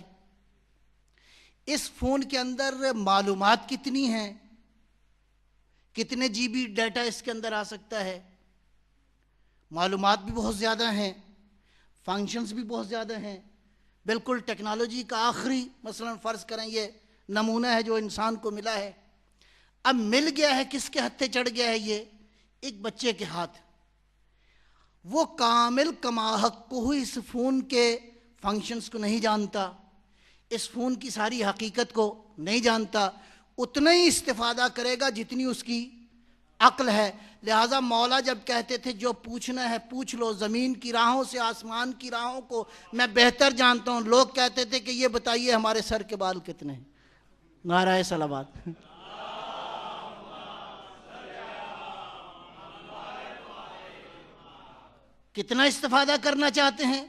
اس فون کے اندر معلومات کتنی ہیں؟ کتنے جی بی ڈیٹا اس کے اندر آ سکتا ہے؟ معلومات بھی بہت زیادہ ہیں، فنکشنز بھی بہت زیادہ ہیں۔ بالکل ٹیکنالوجی کا آخری، مثلا فرض کریں یہ نمونہ ہے جو انسان کو ملا ہے۔ اب مل گیا ہے، کس کے ہتھے چڑھ گیا ہے؟ یہ ایک بچے کے ہاتھ۔ وہ کامل کما حق کو اس فون کے فنکشنز کو نہیں جانتا، اس فون کی ساری حقیقت کو نہیں جانتا، اتنا ہی استفادہ کرے گا جتنی اس کی عقل ہے۔ لہٰذا مولا جب کہتے تھے جو پوچھنا ہے پوچھ لو، زمین کی راہوں سے آسمان کی راہوں کو میں بہتر جانتا ہوں، لوگ کہتے تھے کہ یہ بتائیے ہمارے سر کے بال کتنے ہیں؟ نعرہ صلوات۔ کتنا استفادہ کرنا چاہتے ہیں؟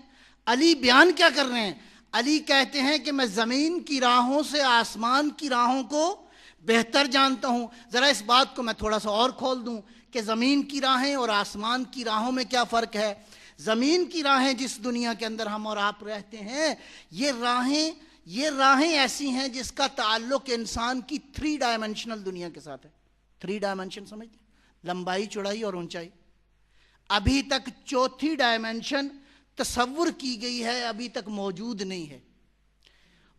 علی بیان کیا کر رہے ہیں؟ علی کہتے ہیں کہ میں زمین کی راہوں سے آسمان کی راہوں کو بہتر جانتا ہوں۔ ذرا اس بات کو میں تھوڑا سا اور کھول دوں کہ زمین کی راہیں اور آسمان کی راہوں میں کیا فرق ہے۔ زمین کی راہیں جس دنیا کے اندر ہم اور آپ رہتے ہیں، یہ راہیں ایسی ہیں جس کا تعلق انسان کی 3 ڈائمنشنل دنیا کے ساتھ ہے۔ 3 ڈائمنشن سمجھتے ہیں، لمبائی، چوڑائی اور اونچائی. ابھی تک چوتھی ڈائمنشن تصور کی گئی ہے، ابھی تک موجود نہیں ہے.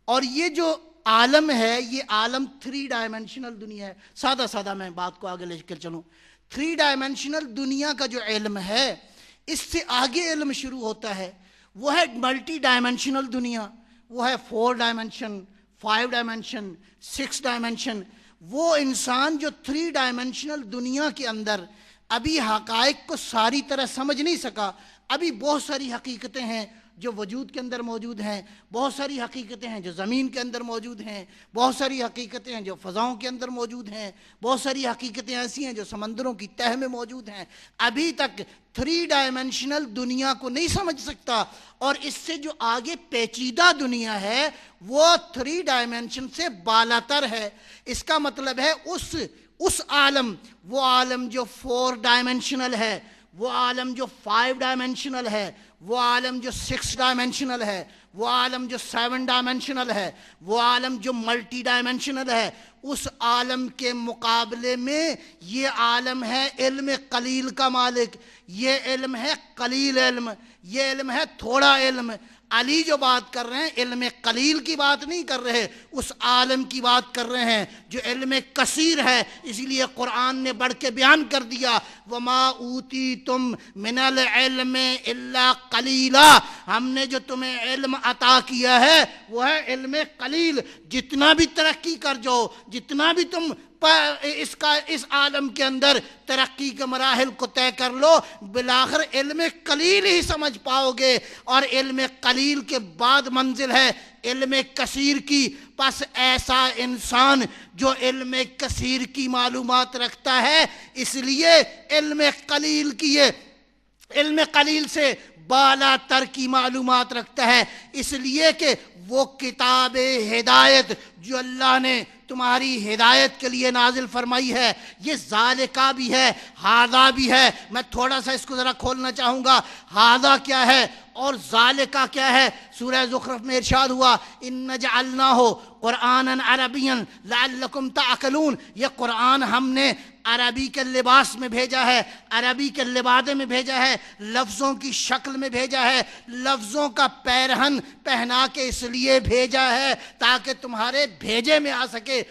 اور یہ جو عالم ہے یہ عالم 3 ڈائمنشنل دنیا ہے. سادہ سادہ میں بات کو آگے لے کر چلوں. 3 ڈائمنشنل دنیا کا جو علم ہے اس سے آگے علم شروع ہوتا ہے، وہ ہے ملٹی ڈائمنشنل دنیا. وہ ہے 4 ڈائمنشن، 5 ڈائمنشن، 6 ڈائمنشن. وہ انسان جو 3 ڈائمنشنل دنیا کے اندر ابھی حقائق کو ساری طرح سمجھ نہیں سکا. ابھی بہت ساری حقیقتیں ہیں جو وجود کے اندر موجود ہیں، بہت ساری حقیقتیں ہیں جو زمین کے اندر موجود ہیں، بہت ساری حقیقتیں ہیں جو فضاؤں کے اندر موجود ہیں، بہت ساری حقیقتیں ایسی ہیں جو سمندروں کی تہہ میں موجود ہیں. ابھی تک 3 ڈائمنشنل دنیا کو نہیں سمجھ سکتا. اور اس سے جو آگے پیچیدہ دنیا ہے وہ 3 ڈائمنشن سے بالاتر ہے. اس کا مطلب ہے اس عالم، وہ عالم جو 4 ڈائمنشنل ہے، وہ عالم جو 5 ڈائمنشنل ہے، وہ عالم جو 6 ڈائمنشنل ہے، وہ عالم جو 7 ڈائمنشنل ہے، وہ عالم جو ملٹی ڈائمنشنل ہے، اس عالم کے مقابلے میں یہ عالم ہے علم قلیل کا مالک. یہ علم ہے قلیل علم، یہ علم ہے تھوڑا علم. علی جو بات کر رہے ہیں علم قلیل کی بات نہیں کر رہے، اس عالم کی بات کر رہے ہیں جو علم کثیر ہے. اسی لیے قرآن نے بڑھ کے بیان کر دیا وَمَا أُوتِيتُم مِّنَ الْعِلْمِ إِلَّا قَلِيلًا. ہم نے جو تمہیں علم عطا کیا ہے وہ ہے علم قلیل. جتنا بھی ترقی کر جاؤ، جتنا بھی تم اس عالم کے اندر ترقی کے مراحل کو طے کر لو، بالآخر علم قلیل ہی سمجھ پاؤ گے. اور علم قلیل کے بعد منزل ہے علم کثیر کی. پس ایسا انسان جو علم کثیر کی معلومات رکھتا ہے، اس لیے علم قلیل سے بالا تر کی معلومات رکھتا ہے. اس لیے کہ وہ کتاب ہدایت جو اللہ نے تمہاری ہدایت کے لیے نازل فرمائی ہے، یہ ذالکہ بھی ہے، ہذا بھی ہے. میں تھوڑا سا اس کو ذرا کھولنا چاہوں گا. ہذا کیا ہے اور ذالکہ کیا ہے؟ سورہ زخرف میں ارشاد ہوا اِنَّ جَعَلْنَاهُ قُرْآنًا عَرَبِيًّا لَعَلَّكُمْ تَعْقِلُونَ. یہ قرآن ہم نے عربی کے لباس میں بھیجا ہے، عربی کے لبادے میں بھیجا ہے، لفظوں کی شکل میں بھیجا ہے، لفظوں کا پیرہن پہنا کے اس لیے بھیجا ہے تاکہ تمہارے بھیجے میں آ سکے،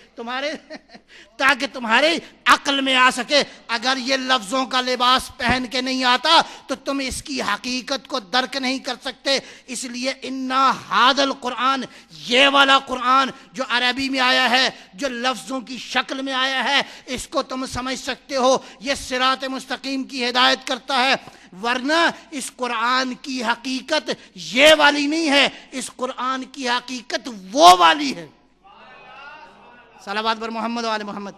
تاکہ تمہارے عقل میں آ سکے. اگر یہ لفظوں کا لباس پہن کے نہیں آتا تو تم اس کی حقیقت کو درک نہیں کر سکتے. اس لیے اِنَّا ہَذَا الْقُرْآنَ، یہ والا قرآن جو عربی میں آیا ہے، جو لفظوں کی شکل میں آیا ہے، اس کو تم سمجھ سکتے ہو. یہ صراط مستقیم کی ہدایت کرتا ہے. ورنہ اس قرآن کی حقیقت یہ والی نہیں ہے، اس قرآن کی حقیقت وہ والی ہے. صلوات بر محمد و آل محمد.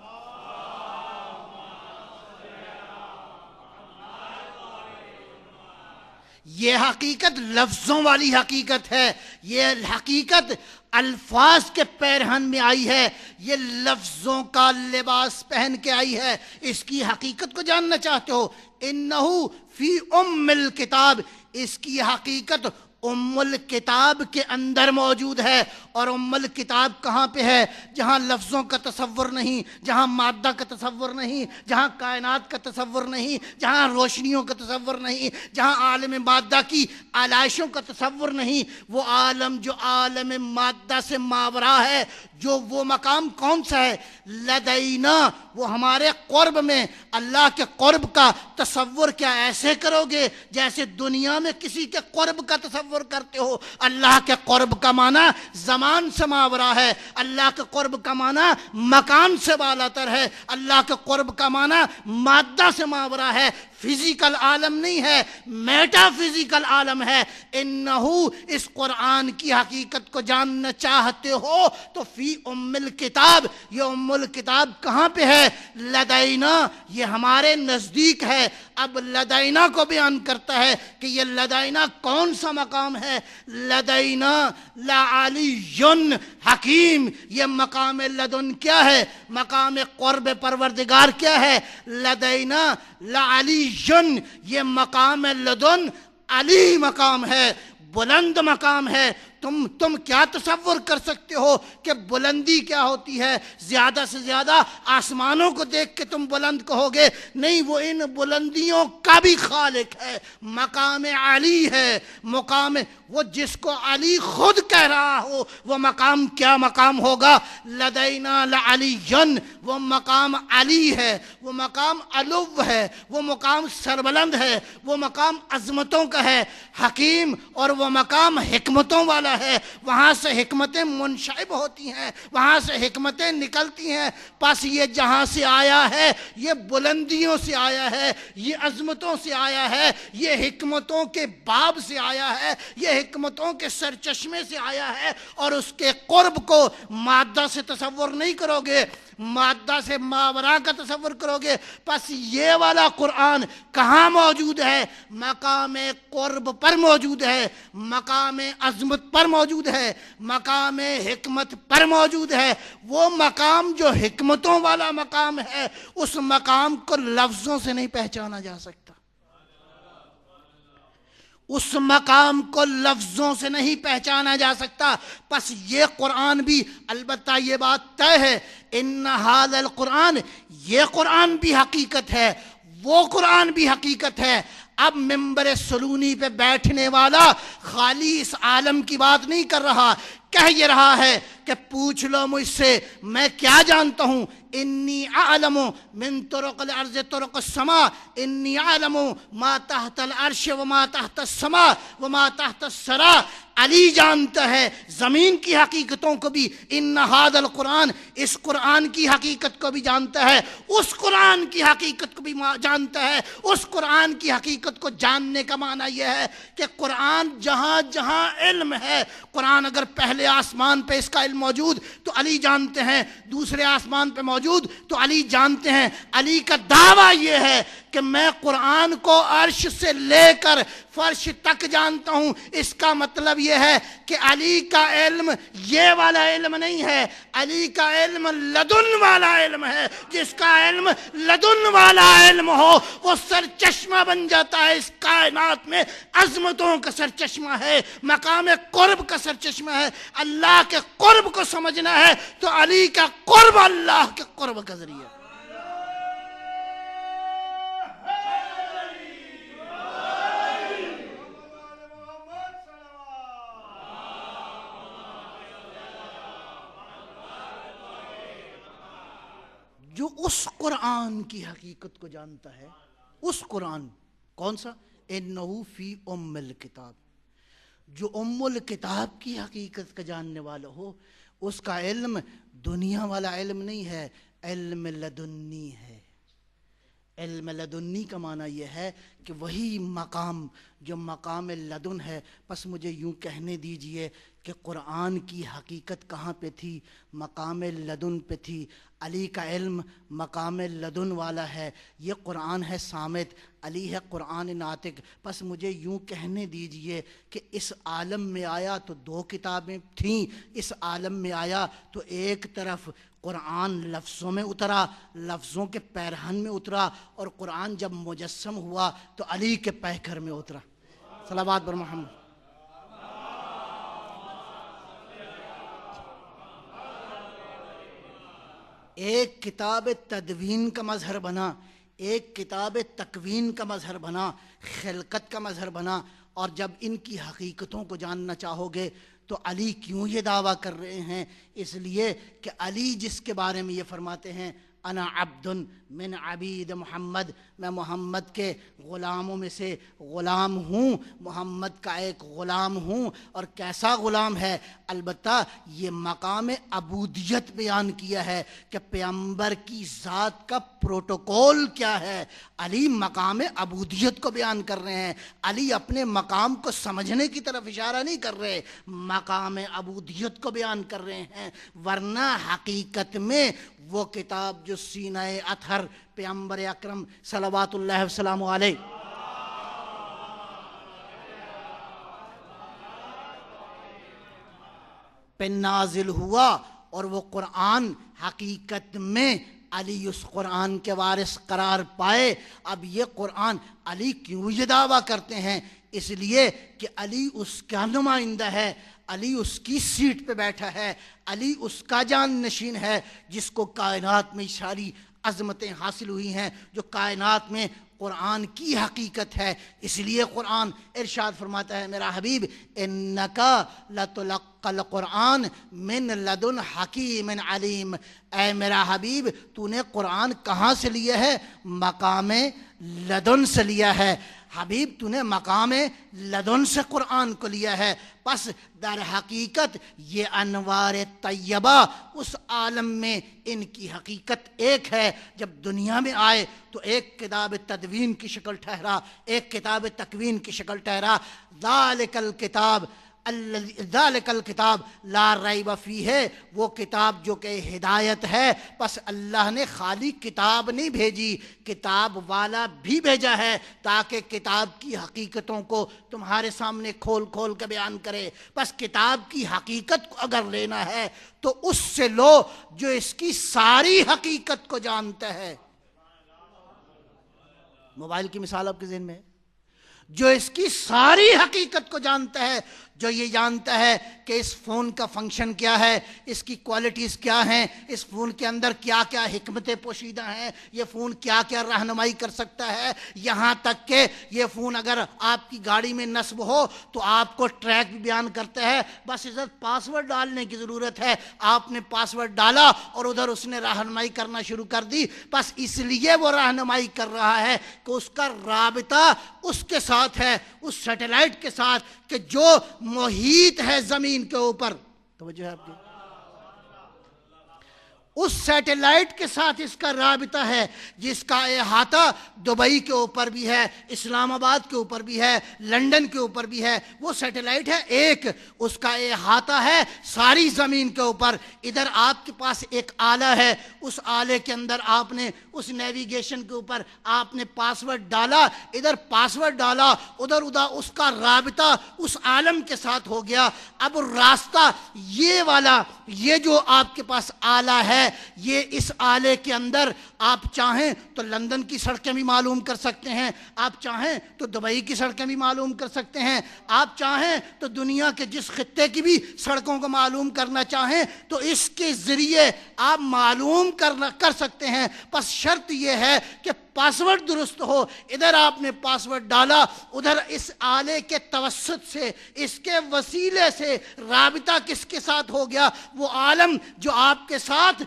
یہ حقیقت لفظوں والی حقیقت ہے، یہ حقیقت الفاظ کے پیرہن میں آئی ہے، یہ لفظوں کا لباس پہن کے آئی ہے. اس کی حقیقت کو جاننا چاہتے ہو؟ انہو فی ام الکتاب، اس کی حقیقت ام الکتاب کے اندر موجود ہے. اور ام الکتاب کہاں پہ ہے؟ جہاں لفظوں کا تصور نہیں، جہاں مادہ کا تصور نہیں، جہاں کائنات کا تصور نہیں، جہاں روشنیوں کا تصور نہیں، جہاں عالم مادہ کی علائشوں کا تصور نہیں. وہ عالم جو عالم مادہ سے ماورا ہے، جو وہ مقام کون سا ہے؟ لدینا، وہ ہمارے قرب میں. اللہ کے قرب کا تصور کیا ایسے کرو گے جیسے دنیا میں کسی کے قرب کا تصور کرتے ہو؟ اللہ کے قرب کا معنی زمان سے ماورا ہے، اللہ کے قرب کا معنی مکان سے بالاتر ہے، اللہ کے قرب کا معنی مادہ سے ماورا ہے، فزیکل عالم نہیں ہے، میٹا فزیکل عالم ہے. انہو، اس قرآن کی حقیقت کو جاننا چاہتے ہو تو فی ام الکتاب، یہ ام الکتاب کہاں پہ ہے؟ لدینا، یہ ہمارے نزدیک ہے. اب لدینا کو بیان کرتا ہے کہ یہ لدینا کون سا مقام ہے؟ لدینا لعلی حکیم. یہ مقام لدن کیا ہے؟ مقام قرب پروردگار کیا ہے؟ لدینا لعلی، یہ مقام لدن علی مقام ہے، بلند مقام ہے. تم کیا تصور کر سکتے ہو کہ بلندی کیا ہوتی ہے؟ زیادہ سے زیادہ آسمانوں کو دیکھ کے تم بلند کہو گے؟ نہیں، وہ ان بلندیوں کا بھی خالق ہے، مقام علی ہے، مقام وہ جس کو علی خود کہہ رہا ہو وہ مقام کیا مقام ہوگا؟ لدینا لعلی، وہ مقام علی ہے، وہ مقام علو ہے، وہ مقام سربلند ہے، وہ مقام عظمتوں کا ہے، حکیم، اور وہ مقام حکمتوں والا ہے۔ وہاں سے حکمتیں منشعب ہوتی ہیں، وہاں سے حکمتیں نکلتی ہیں۔ پس یہ جہاں سے آیا ہے یہ بلندیوں سے آیا ہے، یہ عظمتوں سے آیا ہے، یہ حکمتوں کے باب سے آیا ہے، یہ حکمتوں کے سرچشمے سے آیا ہے، اور اس کے قرب کو مادہ سے تصور نہیں کرو گے، مادہ سے ماورا کا تصور کرو گے۔ پس یہ والا قرآن کہاں موجود ہے؟ مقام قرب پر موجود ہے، مقام عظمت پر موجود ہے، مقام حکمت پر موجود ہے۔ وہ مقام جو حکمتوں والا مقام ہے، اس مقام کو لفظوں سے نہیں پہچانا جا سکتا، اس مقام کو لفظوں سے نہیں پہچانا جا سکتا۔ پس یہ قرآن بھی، البتہ یہ بات طے ہے، ان ھذا القرآن، یہ قرآن بھی حقیقت ہے، وہ قرآن بھی حقیقت ہے۔ اب ممبر سلونی پہ بیٹھنے والا خالی اس عالم کی بات نہیں کر رہا، کہہ یہ رہا ہے کہ پوچھ لو مجھ سے میں کیا جانتا ہوں، انی اعلم من طرق الارض طرق السماء، انی اعلم ما تحت العرش وما تحت السماء وما تحت الثری۔ علی جانتا ہے زمین کی حقیقتوں کو بھی، ان ھذا القرآن، اس قرآن کی حقیقت کو بھی جانتا ہے، اس قرآن کی حقیقت کو بھی جانتا ہے۔ اس قرآن کی حقیقت کو جاننے کا معنی یہ ہے کہ قرآن جہاں جہاں علم ہے، قرآن اگر پہلے آسمان پہ اس کا علم موجود تو علی جانتے ہیں، دوسرے آسمان پہ موجود تو علی جانتے ہیں۔ علی کا دعویٰ یہ ہے کہ میں قرآن کو عرش سے لے کر فرش تک جانتا ہوں۔ اس کا مطلب یہ ہے کہ علی کا علم یہ والا علم نہیں ہے، علی کا علم لدن والا علم ہے۔ جس کا علم لدن والا علم ہو وہ سرچشمہ بن جاتا ہے اس کائنات میں، عظمتوں کا سرچشمہ ہے، مقام قرب کا سرچشمہ ہے۔ اللہ کے قرب کو سمجھنا ہے تو علی کا قرب اللہ کے قرب کا ذریعہ۔ جو اس قرآن کی حقیقت کو جانتا ہے، اس قرآن کون سا؟ انہو فی ام الکتاب، جو ام الکتاب کی حقیقت کا جاننے والا ہو، اس کا علم دنیا والا علم نہیں ہے، علم لدنی ہے۔ علم لدنی کا معنی یہ ہے کہ وہی مقام جو مقام لدن ہے۔ پس مجھے یوں کہنے دیجئے کہ قرآن کی حقیقت کہاں پہ تھی؟ مقام لدن پہ تھی۔ علی کا علم مقام لدن والا ہے، یہ قرآن ہے صامت، علی ہے قرآن ناطق۔ پس مجھے یوں کہنے دیجئے کہ اس عالم میں آیا تو دو کتابیں تھیں، اس عالم میں آیا تو ایک طرف قرآن لفظوں میں اترا، لفظوں کے پیرہن میں اترا، اور قرآن جب مجسم ہوا تو علی کے پیکر میں اترا۔ صلوات بر محمد۔ ایک کتاب تدوین کا مظہر بنا، ایک کتاب تکوین کا مظہر بنا، خلقت کا مظہر بنا۔ اور جب ان کی حقیقتوں کو جاننا چاہو گے تو علی کیوں یہ دعویٰ کر رہے ہیں؟ اس لیے کہ علی جس کے بارے میں یہ فرماتے ہیں انا عبد من عبید محمد، میں محمد کے غلاموں میں سے غلام ہوں، محمد کا ایک غلام ہوں۔ اور کیسا غلام ہے؟ البتہ یہ مقام عبودیت بیان کیا ہے کہ پیغمبر کی ذات کا پروٹوکول کیا ہے۔ علی مقام عبودیت کو بیان کر رہے ہیں، علی اپنے مقام کو سمجھنے کی طرف اشارہ نہیں کر رہے، مقام عبودیت کو بیان کر رہے ہیں۔ ورنہ حقیقت میں وہ کتاب جو سینہ اطہر پیغمبر اکرم صلوات اللہ وسلام علیہ پہ نازل ہوا، اور وہ قرآن حقیقت میں علی اس قرآن کے وارث قرار پائے۔ اب یہ قرآن علی کیوں یہ دعویٰ کرتے ہیں؟ اس لیے کہ علی اس کا نمائندہ ہے، علی اس کی سیٹ پہ بیٹھا ہے، علی اس کا جان نشین ہے جس کو کائنات میں ساری عظمتیں حاصل ہوئی ہیں، جو کائنات میں قرآن کی حقیقت ہے۔ اس لیے قرآن ارشاد فرماتا ہے میرا حبیب انکا لتلقی القرآن من لدن حکیم علیم، اے میرا حبیب تو نے قرآن کہاں سے لیا ہے؟ مقام لدن سے لیا ہے۔ حبیب تو نے مقام لدن سے قرآن کو لیا ہے۔ پس در حقیقت یہ انوار طیبہ اس عالم میں ان کی حقیقت ایک ہے۔ جب دنیا میں آئے تو ایک کتاب تدوین کی شکل ٹھہرا، ایک کتاب تکوین کی شکل ٹھہرا۔ ذالک الکتاب لا ریب فیہ، وہ کتاب جو کہ ہدایت ہے۔ پس اللہ نے خالی کتاب نہیں بھیجی، کتاب والا بھی بھیجا ہے تاکہ کتاب کی حقیقتوں کو تمہارے سامنے کھول کھول کے بیان کرے۔ پس کتاب کی حقیقت کو اگر لینا ہے تو اس سے لو جو اس کی ساری حقیقت کو جانتا ہے۔ موبائل کی مثال آپ کے ذہن میں ہے، جو اس کی ساری حقیقت کو جانتا ہے، جو یہ جانتا ہے کہ اس فون کا فنکشن کیا ہے، اس کی کوالٹیز کیا ہیں، اس فون کے اندر کیا کیا حکمتیں پوشیدہ ہیں، یہ فون کیا کیا رہنمائی کر سکتا ہے، یہاں تک کہ یہ فون اگر آپ کی گاڑی میں نصب ہو تو آپ کو ٹریک بھی بیان کرتا ہے، بس عزت پاسورڈ ڈالنے کی ضرورت ہے۔ آپ نے پاسورڈ ڈالا اور ادھر اس نے رہنمائی کرنا شروع کر دی، بس اس لیے وہ رہنمائی کر رہا ہے کہ اس کا رابطہ اس کے ساتھ ہے، اس سیٹلائٹ کے ساتھ کہ جو محیط ہے زمین کے اوپر۔ توجہ ہے آپ کی؟ اس سیٹلائٹ کے ساتھ اس کا رابطہ ہے، جس کا احاطہ دبئی کے اوپر بھی ہے، اسلام آباد کے اوپر بھی ہے، لندن کے اوپر بھی ہے۔ وہ سیٹلائٹ ہے ایک، اس کا احاطہ ہے ساری زمین کے اوپر۔ ادھر آپ کے پاس ایک آلہ ہے، اس آلے کے اندر آپ نے اس نیویگیشن کے اوپر آپ نے پاسورڈ ڈالا، ادھر پاسورڈ ڈالا، ادھر اس کا رابطہ اس عالم کے ساتھ ہو گیا۔ اب راستہ یہ والا، یہ جو آپ کے پاس آلہ ہے، یہ اس آلے کے اندر آپ چاہیں تو لندن کی سڑکیں بھی معلوم کر سکتے ہیں، آپ چاہیں تو دبئی کی سڑکیں بھی معلوم کر سکتے ہیں، آپ چاہیں تو دنیا کے جس خطے کی بھی سڑکوں کو معلوم کرنا چاہیں تو اس کے ذریعے آپ معلوم کر سکتے ہیں۔ بس شرط یہ ہے کہ پاسورڈ درست ہو۔ ادھر آپ نے پاسورڈ ڈالا، ادھر اس آلے کے توسط سے، اس کے وسیلے سے رابطہ کس کے ساتھ ہو گیا؟ وہ عالم جو آپ کے ساتھ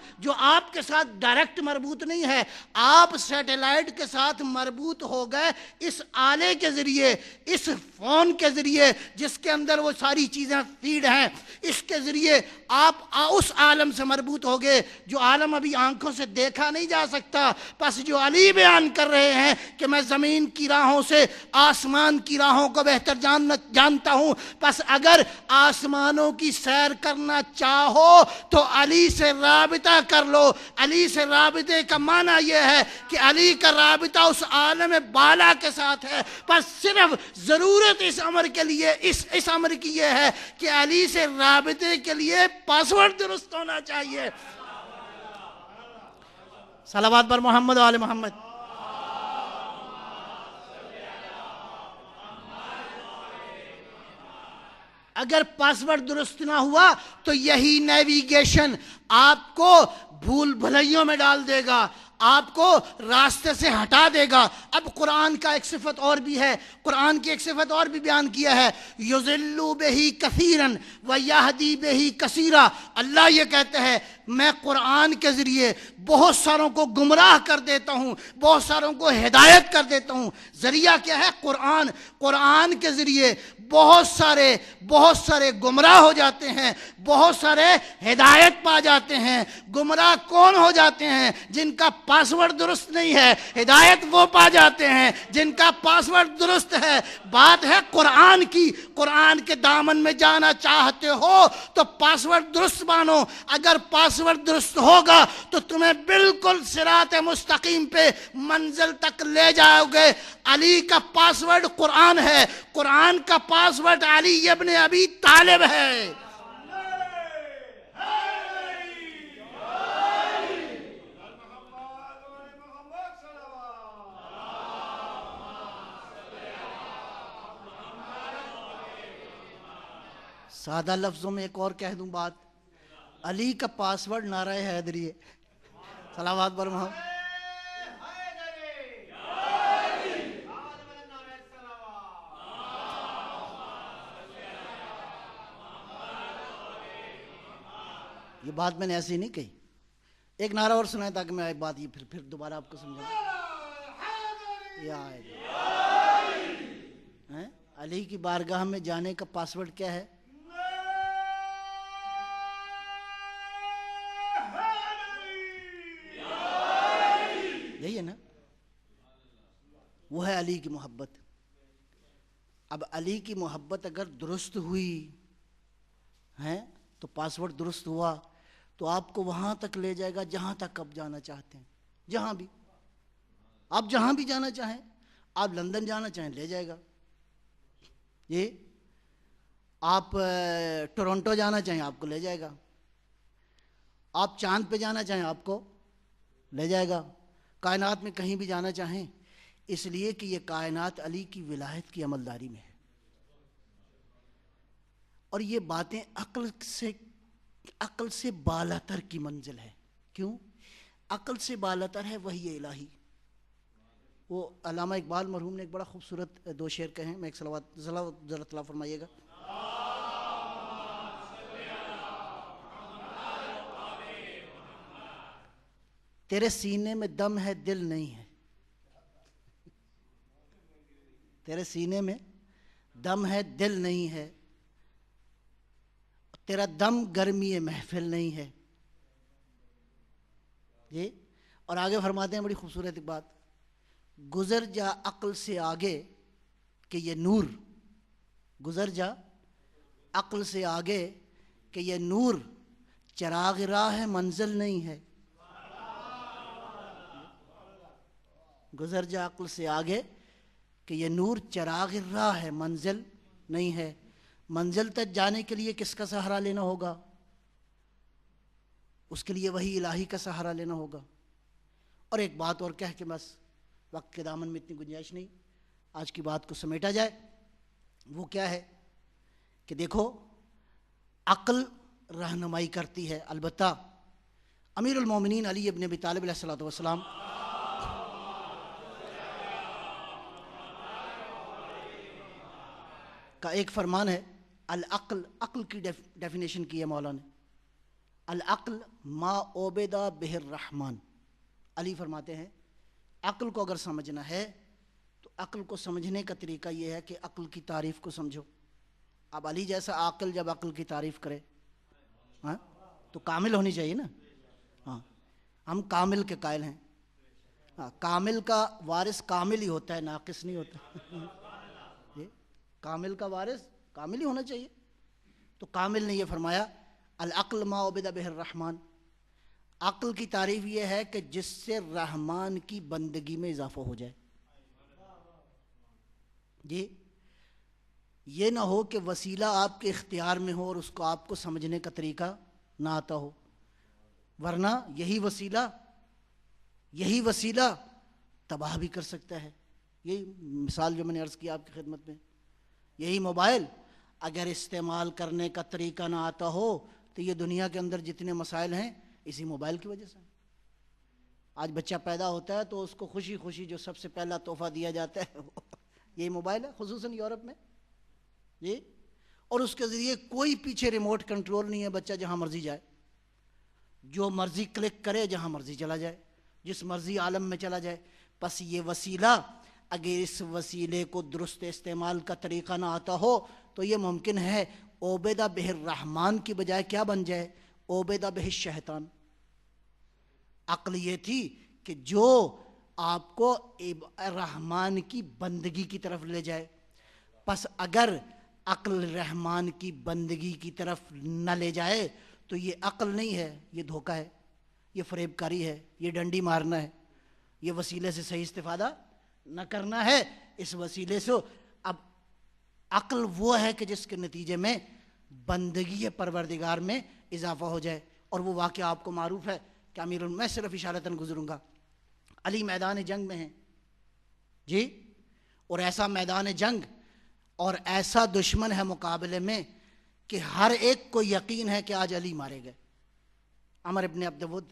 ڈائریکٹ مربوط نہیں ہے، آپ سیٹلائٹ کے ساتھ مربوط ہو گئے اس آلے کے ذریعے، اس فون کے ذریعے جس کے اندر وہ ساری چیزیں فیڈ ہیں، اس کے ذریعے آپ اس عالم سے مربوط ہو گئے جو عالم ابھی آنکھوں سے دیکھا نہیں جا سکتا۔ پس جو علی بیان کر رہے ہیں کہ میں زمین کی راہوں سے آسمان کی راہوں کو بہتر جانتا ہوں، پس اگر آسمانوں کی سیر کرنا چاہو تو علی سے رابطہ کر لو۔ علی سے رابطے کا معنی یہ ہے کہ علی کا رابطہ اس عالم بالا کے ساتھ ہے۔ پس صرف ضرورت اس امر کے لیے اس امر کی یہ ہے کہ علی سے رابطے کے لیے پاسورڈ درست ہونا چاہیے۔ صلوات پر محمد و آل محمد۔ اگر پاسورڈ درست نہ ہوا تو یہی نیویگیشن آپ کو بھول بھلائیوں میں ڈال دے گا، آپ کو راستے سے ہٹا دے گا۔ اب قرآن کا ایک صفت اور بھی ہے، قرآن کی ایک صفت اور بھی بیان کیا ہے، یضل بہ کثیرا ویہدی بہ کثیرا۔ اللہ یہ کہتا ہے میں قرآن کے ذریعے بہت ساروں کو گمراہ کر دیتا ہوں، بہت ساروں کو ہدایت کر دیتا ہوں۔ ذریعہ کیا ہے؟ قرآن۔ قرآن کے ذریعے بہت سارے گمراہ ہو جاتے ہیں، بہت سارے ہدایت پا جاتے ہیں۔ گمراہ کون ہو جاتے ہیں؟ جن کا پاسورڈ درست نہیں ہے۔ ہدایت وہ پا جاتے ہیں جن کا پاسورڈ درست ہے۔ بات ہے قرآن کی۔ قرآن کے دامن میں جانا چاہتے ہو تو پاسورڈ درست مانو۔ اگر پاسورڈ درست ہوگا تو تمہیں بالکل صراط مستقیم پہ منزل تک لے جاؤ گے۔ علی کا پاسورڈ قرآن ہے، قرآن کا پاسورڈ علی ابن ابی طالب ہے۔ سادہ لفظوں میں ایک اور کہہ دوں بات، علی کا پاسورڈ نعرہ حیدری ہے. صلوات پر محمد. یہ بات میں نے ایسی نہیں کہی. ایک نعرہ اور سنائے تاکہ میں ایک بات یہ پھر دوبارہ آپ کو سمجھاؤں. علی کی بارگاہ میں جانے کا پاسورڈ کیا ہے؟ یہی ہے نا. وہ ہے علی کی محبت. اب علی کی محبت اگر درست ہوئی ہے تو پاسورڈ درست ہوا تو آپ کو وہاں تک لے جائے گا جہاں تک آپ جانا چاہتے ہیں. جہاں بھی آپ جہاں بھی جانا چاہیں، آپ لندن جانا چاہیں لے جائے گا. یہ آپ ٹورنٹو جانا چاہیں آپ کو لے جائے گا. آپ چاند پہ جانا چاہیں آپ کو لے جائے گا. کائنات میں کہیں بھی جانا چاہیں، اس لیے کہ یہ کائنات علی کی ولایت کی عملداری میں ہے. اور یہ باتیں عقل سے بالاتر کی منزل ہے. کیوں؟ عقل سے بالاتر ہے وحی الہی. وہ علامہ اقبال مرحوم نے ایک بڑا خوبصورت 2 شعر کہے ہیں. میں ایک صلوات ذرا تلا فرمائیے گا. تیرے سینے میں دم ہے دل نہیں ہے. تیرے سینے میں دم ہے دل نہیں ہے. تیرا دم گرمی محفل نہیں ہے. یہ اور آگے فرماتے ہیں بڑی خوبصورت بات، گزر جا عقل سے آگے کہ یہ نور، گزر جا عقل سے آگے کہ یہ نور چراغ راہ منزل نہیں ہے. گزر جا عقل سے آگے کہ یہ نور چراغ راہ ہے منزل نہیں ہے. منزل تک جانے کے لیے کس کا سہارا لینا ہوگا؟ اس کے لیے وہی الہی کا سہارا لینا ہوگا. اور ایک بات اور کہہ کے بس وقت کے دامن میں اتنی گنجائش نہیں، آج کی بات کو سمیٹا جائے. وہ کیا ہے کہ دیکھو، عقل رہنمائی کرتی ہے. البتہ امیر المومنین علی ابن ابی طالب علیہ السلام کا ایک فرمان ہے، العقل، عقل کی ڈیفینیشن کی ہے مولانا نے، العقل ما عبد بہ الرحمن. علی فرماتے ہیں عقل کو اگر سمجھنا ہے تو عقل کو سمجھنے کا طریقہ یہ ہے کہ عقل کی تعریف کو سمجھو. اب علی جیسا عاقل جب عقل کی تعریف کرے ہاں تو کامل ہونی چاہیے نا. ہاں ہم کامل کے قائل ہیں. ہاں کامل کا وارث کامل ہی ہوتا ہے، ناقص نہیں ہوتا. کامل کا وارث کامل ہی ہونا چاہیے. تو کامل نے یہ فرمایا العقل ما عبد بہ الرحمن. عقل کی تعریف یہ ہے کہ جس سے رحمان کی بندگی میں اضافہ ہو جائے. جی یہ نہ ہو کہ وسیلہ آپ کے اختیار میں ہو اور اس کو آپ کو سمجھنے کا طریقہ نہ آتا ہو، ورنہ یہی وسیلہ تباہ بھی کر سکتا ہے. یہی مثال جو میں نے عرض کی آپ کی خدمت میں، یہی موبائل اگر استعمال کرنے کا طریقہ نہ آتا ہو تو یہ دنیا کے اندر جتنے مسائل ہیں اسی موبائل کی وجہ سے. آج بچہ پیدا ہوتا ہے تو اس کو خوشی خوشی جو سب سے پہلا تحفہ دیا جاتا ہے یہی موبائل ہے، خصوصاً یورپ میں. یہ اور اس کے ذریعے کوئی پیچھے ریموٹ کنٹرول نہیں ہے. بچہ جہاں مرضی جائے، جو مرضی کلک کرے، جہاں مرضی چلا جائے، جس مرضی عالم میں چلا جائے. بس یہ وسیلہ اگر اس وسیلے کو درست استعمال کا طریقہ نہ آتا ہو تو یہ ممکن ہے عبیدہ بہ الرحمن کی بجائے کیا بن جائے؟ عبیدہ بہ الشیطان. عقل یہ تھی کہ جو آپ کو رحمان کی بندگی کی طرف لے جائے. پس اگر عقل رحمان کی بندگی کی طرف نہ لے جائے تو یہ عقل نہیں ہے، یہ دھوکہ ہے، یہ فریب کاری ہے، یہ ڈنڈی مارنا ہے، یہ وسیلے سے صحیح استفادہ نہ کرنا ہے. اس وسیلے سے اب عقل وہ ہے کہ جس کے نتیجے میں بندگی پروردگار میں اضافہ ہو جائے. اور وہ واقعہ آپ کو معروف ہے کہ میں صرف اشارتاً گزروں گا. علی میدان جنگ میں ہیں جی، اور ایسا میدان جنگ اور ایسا دشمن ہے مقابلے میں کہ ہر ایک کو یقین ہے کہ آج علی مارے گئے، عمر ابن عبد ود،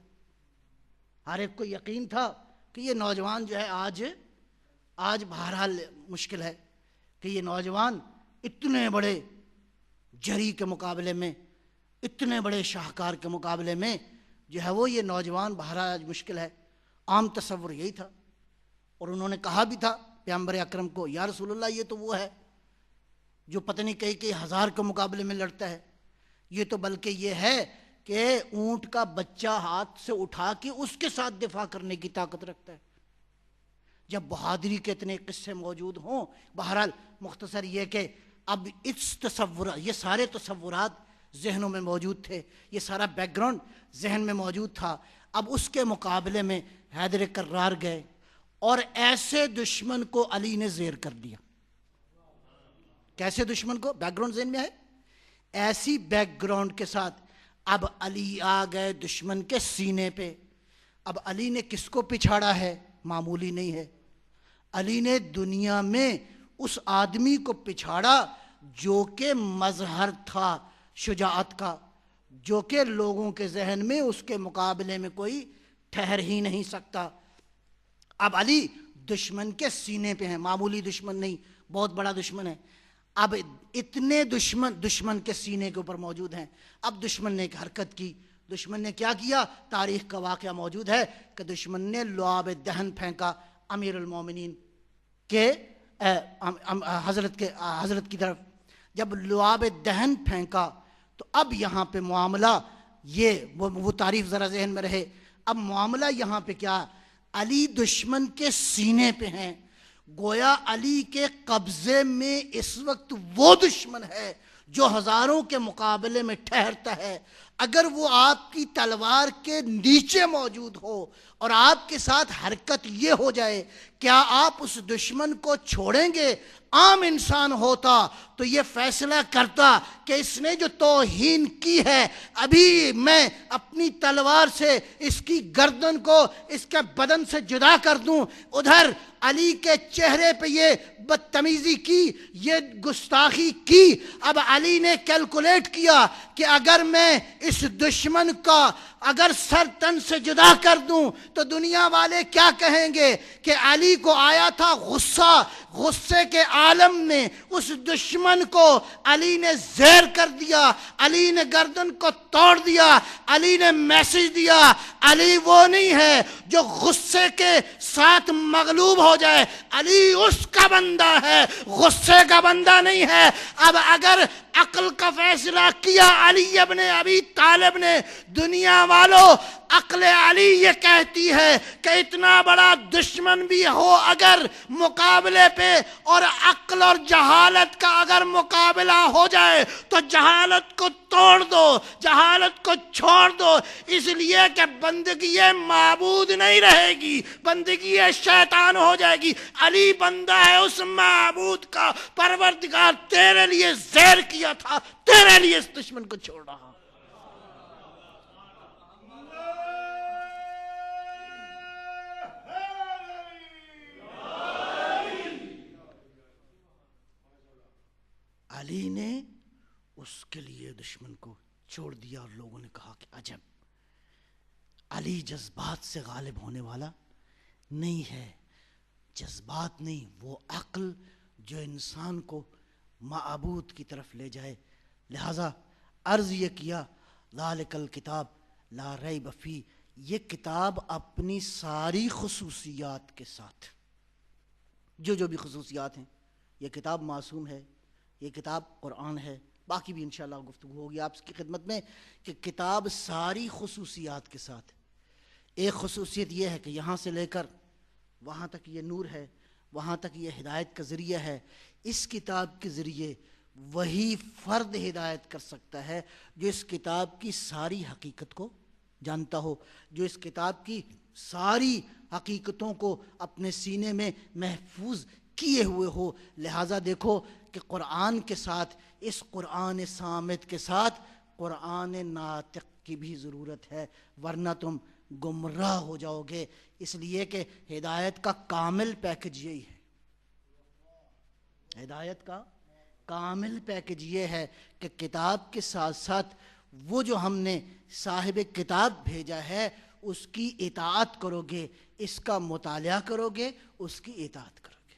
ہر ایک کو یقین تھا کہ یہ نوجوان جو ہے آج بہرحال مشکل ہے کہ یہ نوجوان اتنے بڑے جری کے مقابلے میں، اتنے بڑے شاہکار کے مقابلے میں جو ہے وہ یہ نوجوان بہرحال آج مشکل ہے۔ عام تصور یہی تھا، اور انہوں نے کہا بھی تھا پیغمبر اکرم کو، یا رسول اللہ یہ تو وہ ہے جو پتہ نہیں کئی ہزار کے مقابلے میں لڑتا ہے، یہ تو بلکہ یہ ہے کہ اونٹ کا بچہ ہاتھ سے اٹھا کے اس کے ساتھ دفاع کرنے کی طاقت رکھتا ہے۔ جب بہادری کے اتنے قصے موجود ہوں، بہرحال مختصر یہ کہ اب یہ سارے تصورات ذہنوں میں موجود تھے، یہ سارا بیک گراؤنڈ ذہن میں موجود تھا۔ اب اس کے مقابلے میں حیدر کرار گئے اور ایسے دشمن کو علی نے زیر کر دیا۔ کیسے دشمن کو؟ بیک گراؤنڈ ذہن میں ہے، ایسی بیک گراؤنڈ کے ساتھ اب علی آ گئے دشمن کے سینے پہ۔ اب علی نے کس کو پچھاڑا ہے؟ معمولی نہیں ہے، علی نے دنیا میں اس آدمی کو پچھاڑا جو کہ مظہر تھا شجاعت کا، جو کہ لوگوں کے ذہن میں اس کے مقابلے میں کوئی ٹھہر ہی نہیں سکتا۔ اب علی دشمن کے سینے پہ ہیں، معمولی دشمن نہیں، بہت بڑا دشمن ہے۔ اب اتنے دشمن کے سینے کے اوپر موجود ہیں۔ اب دشمن نے ایک حرکت کی۔ دشمن نے کیا کیا؟ تاریخ کا واقعہ موجود ہے کہ دشمن نے لعاب دہن پھینکا امیر المومنین کے حضرت کی طرف۔ جب لعاب دہن پھینکا تو اب یہاں پہ معاملہ وہ تعریف ذرا ذہن میں رہے۔ اب معاملہ یہاں پہ کیا؟ علی دشمن کے سینے پہ ہیں، گویا علی کے قبضے میں اس وقت وہ دشمن ہے جو ہزاروں کے مقابلے میں ٹھہرتا ہے۔ اگر وہ آپ کی تلوار کے نیچے موجود ہو اور آپ کے ساتھ حرکت یہ ہو جائے، کیا آپ اس دشمن کو چھوڑیں گے؟ عام انسان ہوتا تو یہ فیصلہ کرتا کہ اس نے جو توہین کی ہے، ابھی میں اپنی تلوار سے اس کی گردن کو اس کے بدن سے جدا کر دوں۔ ادھر علی کے چہرے پہ یہ بدتمیزی کی، یہ گستاخی کی۔ اب علی نے کیلکولیٹ کیا کہ اگر میں اس دشمن کا اگر سر تن سے جدا کر دوں تو دنیا والے کیا کہیں گے کہ علی کو آیا تھا غصے کے عالم میں اس دشمن کو علی نے زیر کر دیا، علی نے گردن کو توڑ دیا، علی نے میسج دیا۔ علی وہ نہیں ہے جو غصے کے ساتھ مغلوب ہو جائے، علی اس کا بندہ ہے، غصے کا بندہ نہیں ہے۔ اب اگر عقل کا فیصلہ کیا علی ابن ابی طالب نے، دنیا والوں عقل علی یہ کہتی ہے کہ اتنا بڑا دشمن بھی ہو اگر مقابلے پہ، اور عقل اور جہالت کا اگر مقابلہ ہو جائے تو جہالت کو توڑ دو، جہالت کو چھوڑ دو، اس لیے کہ بندگی معبود نہیں رہے گی، بندگی شیطان ہو جائے گی۔ علی بندہ ہے اس معبود کا، پروردگار تیرے لیے زیر کیا تھا، تیرے لیے اس دشمن کو چھوڑ رہا۔ علی نے اس کے لیے دشمن کو چھوڑ دیا، اور لوگوں نے کہا کہ عجب، علی جذبات سے غالب ہونے والا نہیں ہے۔ جذبات نہیں، وہ عقل جو انسان کو معبود کی طرف لے جائے۔ لہذا عرض یہ کیا، ذالک الکتاب لا ریب فیہ، یہ کتاب اپنی ساری خصوصیات کے ساتھ، جو بھی خصوصیات ہیں، یہ کتاب معصوم ہے، یہ کتاب قرآن ہے، باقی بھی انشاءاللہ گفتگو ہوگی آپ کی خدمت میں کہ کتاب ساری خصوصیات کے ساتھ۔ ایک خصوصیت یہ ہے کہ یہاں سے لے کر وہاں تک یہ نور ہے، وہاں تک یہ ہدایت کا ذریعہ ہے۔ اس کتاب کے ذریعے وہی فرد ہدایت کر سکتا ہے جو اس کتاب کی ساری حقیقت کو جانتا ہو، جو اس کتاب کی ساری حقیقتوں کو اپنے سینے میں محفوظ کیے ہوئے ہو۔ لہٰذا دیکھو کہ قرآن کے ساتھ، اس قرآن صامت کے ساتھ قرآن ناطق کی بھی ضرورت ہے، ورنہ تم گمراہ ہو جاؤ گے، اس لیے کہ ہدایت کا کامل پیکج یہی ہے۔ ہدایت کا کامل پیکج یہ ہے کہ کتاب کے ساتھ ساتھ وہ جو ہم نے صاحب کتاب بھیجا ہے اس کی اطاعت کرو گے، اس کا مطالعہ کرو گے، اس کی اطاعت کرو گے۔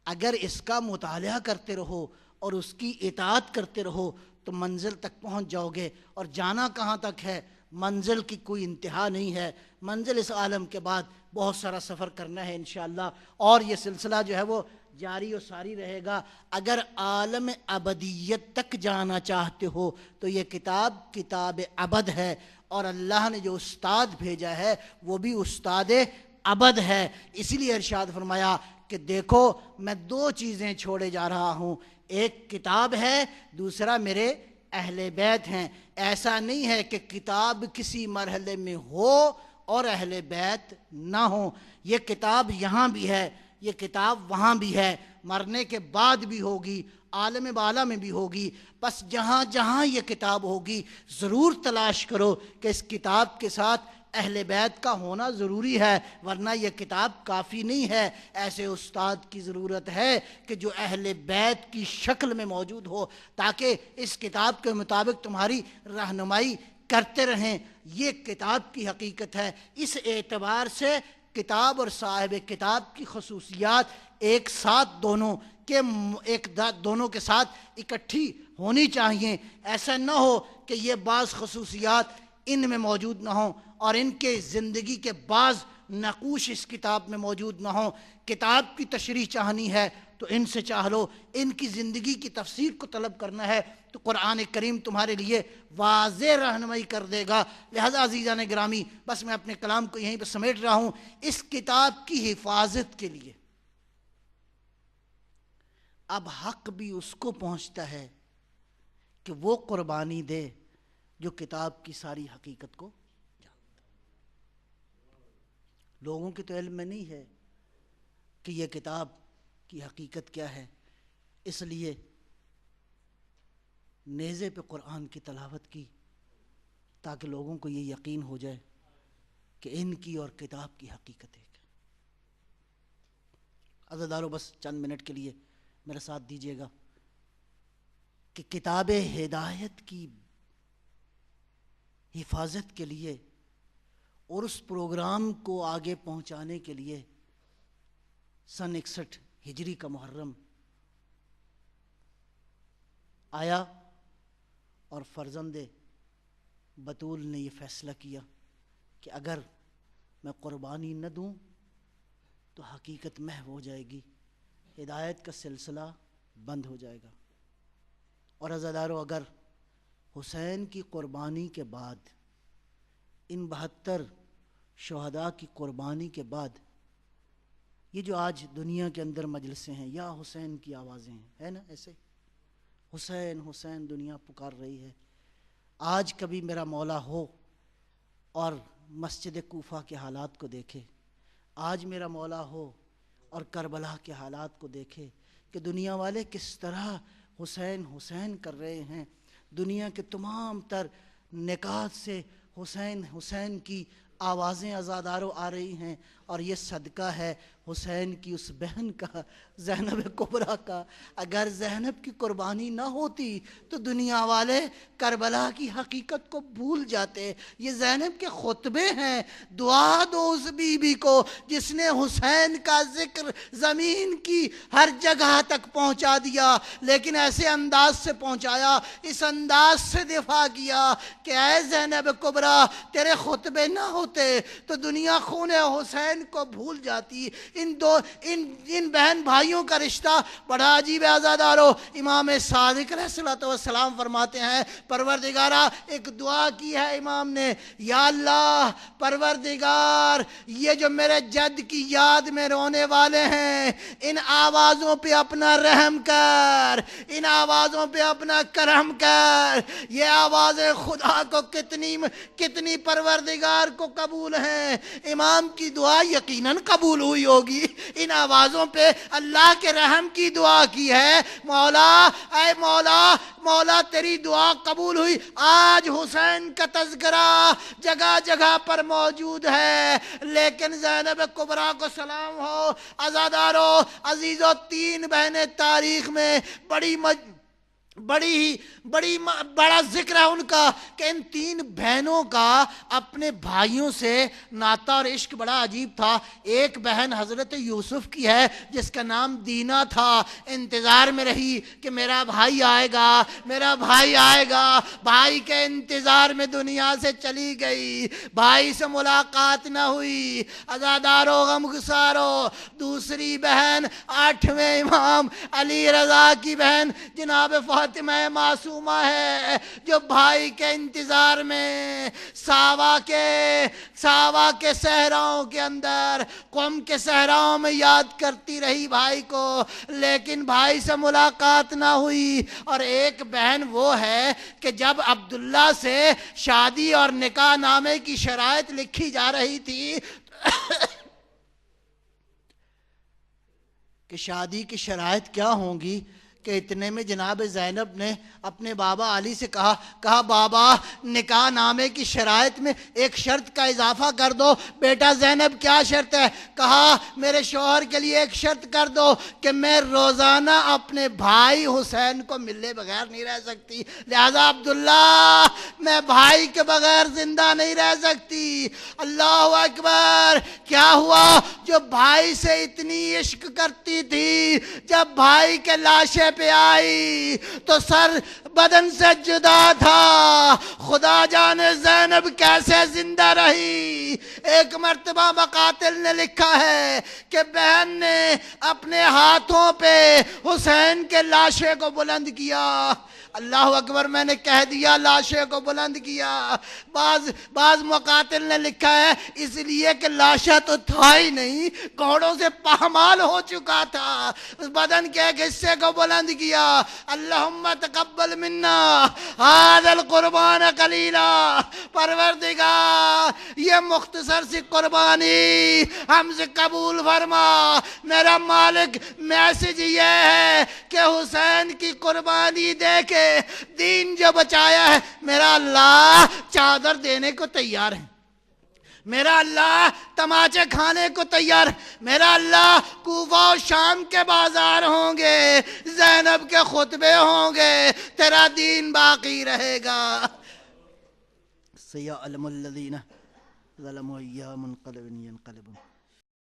اگر اس کا مطالعہ کرتے رہو اور اس کی اطاعت کرتے رہو تو منزل تک پہنچ جاؤ گے۔ اور جانا کہاں تک ہے؟ منزل کی کوئی انتہا نہیں ہے، منزل اس عالم کے بعد بہت سارا سفر کرنا ہے انشاءاللہ، اور یہ سلسلہ جو ہے وہ جاری و ساری رہے گا۔ اگر عالم ابدیت تک جانا چاہتے ہو تو یہ کتاب کتاب ابد ہے، اور اللہ نے جو استاد بھیجا ہے وہ بھی استاد ابد ہے۔ اسی لیے ارشاد فرمایا کہ دیکھو میں دو چیزیں چھوڑے جا رہا ہوں، ایک کتاب ہے، دوسرا میرے اہل بیت ہیں۔ ایسا نہیں ہے کہ کتاب کسی مرحلے میں ہو اور اہل بیت نہ ہو، یہ کتاب یہاں بھی ہے، یہ کتاب وہاں بھی ہے، مرنے کے بعد بھی ہوگی، عالم بالا میں بھی ہوگی۔ بس جہاں جہاں یہ کتاب ہوگی ضرور تلاش کرو کہ اس کتاب کے ساتھ اہل بیت کا ہونا ضروری ہے، ورنہ یہ کتاب کافی نہیں ہے۔ ایسے استاد کی ضرورت ہے کہ جو اہل بیت کی شکل میں موجود ہو، تاکہ اس کتاب کے مطابق تمہاری رہنمائی کرتے رہیں۔ یہ کتاب کی حقیقت ہے۔ اس اعتبار سے کتاب اور صاحب کتاب کی خصوصیات ایک ساتھ دونوں کے ساتھ اکٹھی ہونی چاہیے۔ ایسا نہ ہو کہ یہ بعض خصوصیات ان میں موجود نہ ہوں اور ان کے زندگی کے بعض نقوش اس کتاب میں موجود نہ ہوں۔ کتاب کی تشریح چاہنی ہے تو ان سے چاہ لو، ان کی زندگی کی تفسیر کو طلب کرنا ہے تو قرآن کریم تمہارے لیے واضح رہنمائی کر دے گا۔ لہذا عزیزان گرامی، بس میں اپنے کلام کو یہیں پہ سمیٹ رہا ہوں۔ اس کتاب کی حفاظت کے لیے اب حق بھی اس کو پہنچتا ہے کہ وہ قربانی دے جو کتاب کی ساری حقیقت کو جانتا۔ لوگوں کے تو علم میں نہیں ہے کہ یہ کتاب کی حقیقت کیا ہے، اس لیے نیزے پہ قرآن کی تلاوت کی تاکہ لوگوں کو یہ یقین ہو جائے کہ ان کی اور کتاب کی حقیقت ایک ہے۔ عزیزانو، بس چند منٹ کے لیے میرا ساتھ دیجیے گا کہ کتاب ہدایت کی حفاظت کے لیے اور اس پروگرام کو آگے پہنچانے کے لیے سن 61 ہجری کا محرم آیا اور فرزند بطول نے یہ فیصلہ کیا کہ اگر میں قربانی نہ دوں تو حقیقت محو ہو جائے گی، ہدایت کا سلسلہ بند ہو جائے گا۔ اور عزیزانو، اگر حسین کی قربانی کے بعد، ان 72 شہداء کی قربانی کے بعد، یہ جو آج دنیا کے اندر مجلسیں ہیں، یا حسین کی آوازیں ہیں، ہے نا؟ ایسے حسین حسین دنیا پکار رہی ہے۔ آج کبھی میرا مولا ہو اور مسجد کوفہ کے حالات کو دیکھے، آج میرا مولا ہو اور کربلا کے حالات کو دیکھے کہ دنیا والے کس طرح حسین حسین کر رہے ہیں۔ دنیا کے تمام تر نکات سے حسین حسین کی آوازیں عزادارو آ رہی ہیں، اور یہ صدقہ ہے حسین کی اس بہن کا، زینب کبریٰ کا۔ اگر زینب کی قربانی نہ ہوتی تو دنیا والے کربلا کی حقیقت کو بھول جاتے۔ یہ زینب کے خطبے ہیں، دعا دو اس بی بی کو جس نے حسین کا ذکر زمین کی ہر جگہ تک پہنچا دیا، لیکن ایسے انداز سے پہنچایا، اس انداز سے دفاع کیا کہ اے زینب کبریٰ، تیرے خطبے نہ ہوتے تو دنیا خون حسین کو بھول جاتی۔ ان بہن بھائیوں کا رشتہ بڑا عجیب ہے عزادارو۔ امام صادق علیہ السلام فرماتے ہیں، پروردگارہ، ایک دعا کی ہے امام نے، یا اللہ پروردگار، یہ جو میرے جد کی یاد میں رونے والے ہیں، ان آوازوں پہ اپنا رحم کر، ان آوازوں پہ اپنا کرم کر۔ یہ آوازیں خدا کو کتنی پروردگار کو قبول ہیں۔ امام کی دعا یقیناً قبول ہوئی ہوگی۔ ان آوازوں پہ اللہ کے رحم کی دعا کی ہے، مولا اے مولا، مولا تیری دعا قبول ہوئی۔ آج حسین کا تذکرہ جگہ جگہ پر موجود ہے، لیکن زینب کبریٰ کو سلام ہو، عزادارو عزیزو، 3 بہنیں تاریخ میں بڑا ذکر ہے ان کا، کہ ان 3 بہنوں کا اپنے بھائیوں سے ناتا اور عشق بڑا عجیب تھا۔ ایک بہن حضرت یوسف کی ہے جس کا نام دینا تھا، انتظار میں رہی کہ میرا بھائی آئے گا، میرا بھائی آئے گا، بھائی کے انتظار میں دنیا سے چلی گئی، بھائی سے ملاقات نہ ہوئی، عزادارو غمگسارو۔ دوسری بہن 8ویں امام علی رضا کی بہن جناب فاطمہ معصومہ ہے، جو بھائی کے انتظار میں ساوا کے صحراؤں کے اندر، قم کے صحراؤں میں یاد کرتی رہی بھائی کو، لیکن بھائی سے ملاقات نہ ہوئی۔ اور ایک بہن وہ ہے کہ جب عبداللہ سے شادی اور نکاح نامے کی شرائط لکھی جا رہی تھی کہ شادی کی شرائط کیا ہوں گی، کہ اتنے میں جناب زینب نے اپنے بابا علی سے کہا بابا نکاح نامے کی شرائط میں ایک شرط کا اضافہ کر دو۔ بیٹا زینب کیا شرط ہے؟ کہا میرے شوہر کے لیے ایک شرط کر دو کہ میں روزانہ اپنے بھائی حسین کو ملے بغیر نہیں رہ سکتی، لہذا عبداللہ میں بھائی کے بغیر زندہ نہیں رہ سکتی۔ اللہ اکبر! کیا ہوا؟ جو بھائی سے اتنی عشق کرتی تھی، جب بھائی کے لاشے پہ آئی تو سر بدن سے جدا تھا۔ خدا جانے زینب کیسے زندہ رہی۔ ایک مرتبہ مقاتل نے لکھا ہے کہ بہن نے اپنے ہاتھوں پہ حسین کے لاشے کو بلند کیا۔ اللہ اکبر! میں نے کہہ دیا لاشے کو بلند کیا۔ بعض مقاتل نے لکھا ہے اس لیے کہ لاشا تو تھا ہی نہیں، گھوڑوں سے پامال ہو چکا تھا، اس بدن کے ایک حصے کو بلند کیا۔ اللہم تقبل منا ھذا القربان قلیلا، پروردگار یہ مختصر سی قربانی ہم سے قبول فرما۔ میرا مالک میسج یہ ہے کہ حسین کی قربانی دے کے دین جو بچایا ہے، میرا اللہ چادر دینے کو تیار ہے، میرا اللہ تماچے کھانے کو تیار ہے، میرا اللہ کوفہ و شام کے بازار ہوں گے، زینب کے خطبے ہوں گے، تیرا دین باقی رہے گا۔ سیعلم الذین ظلموا ایہا منقلب ینقلبون۔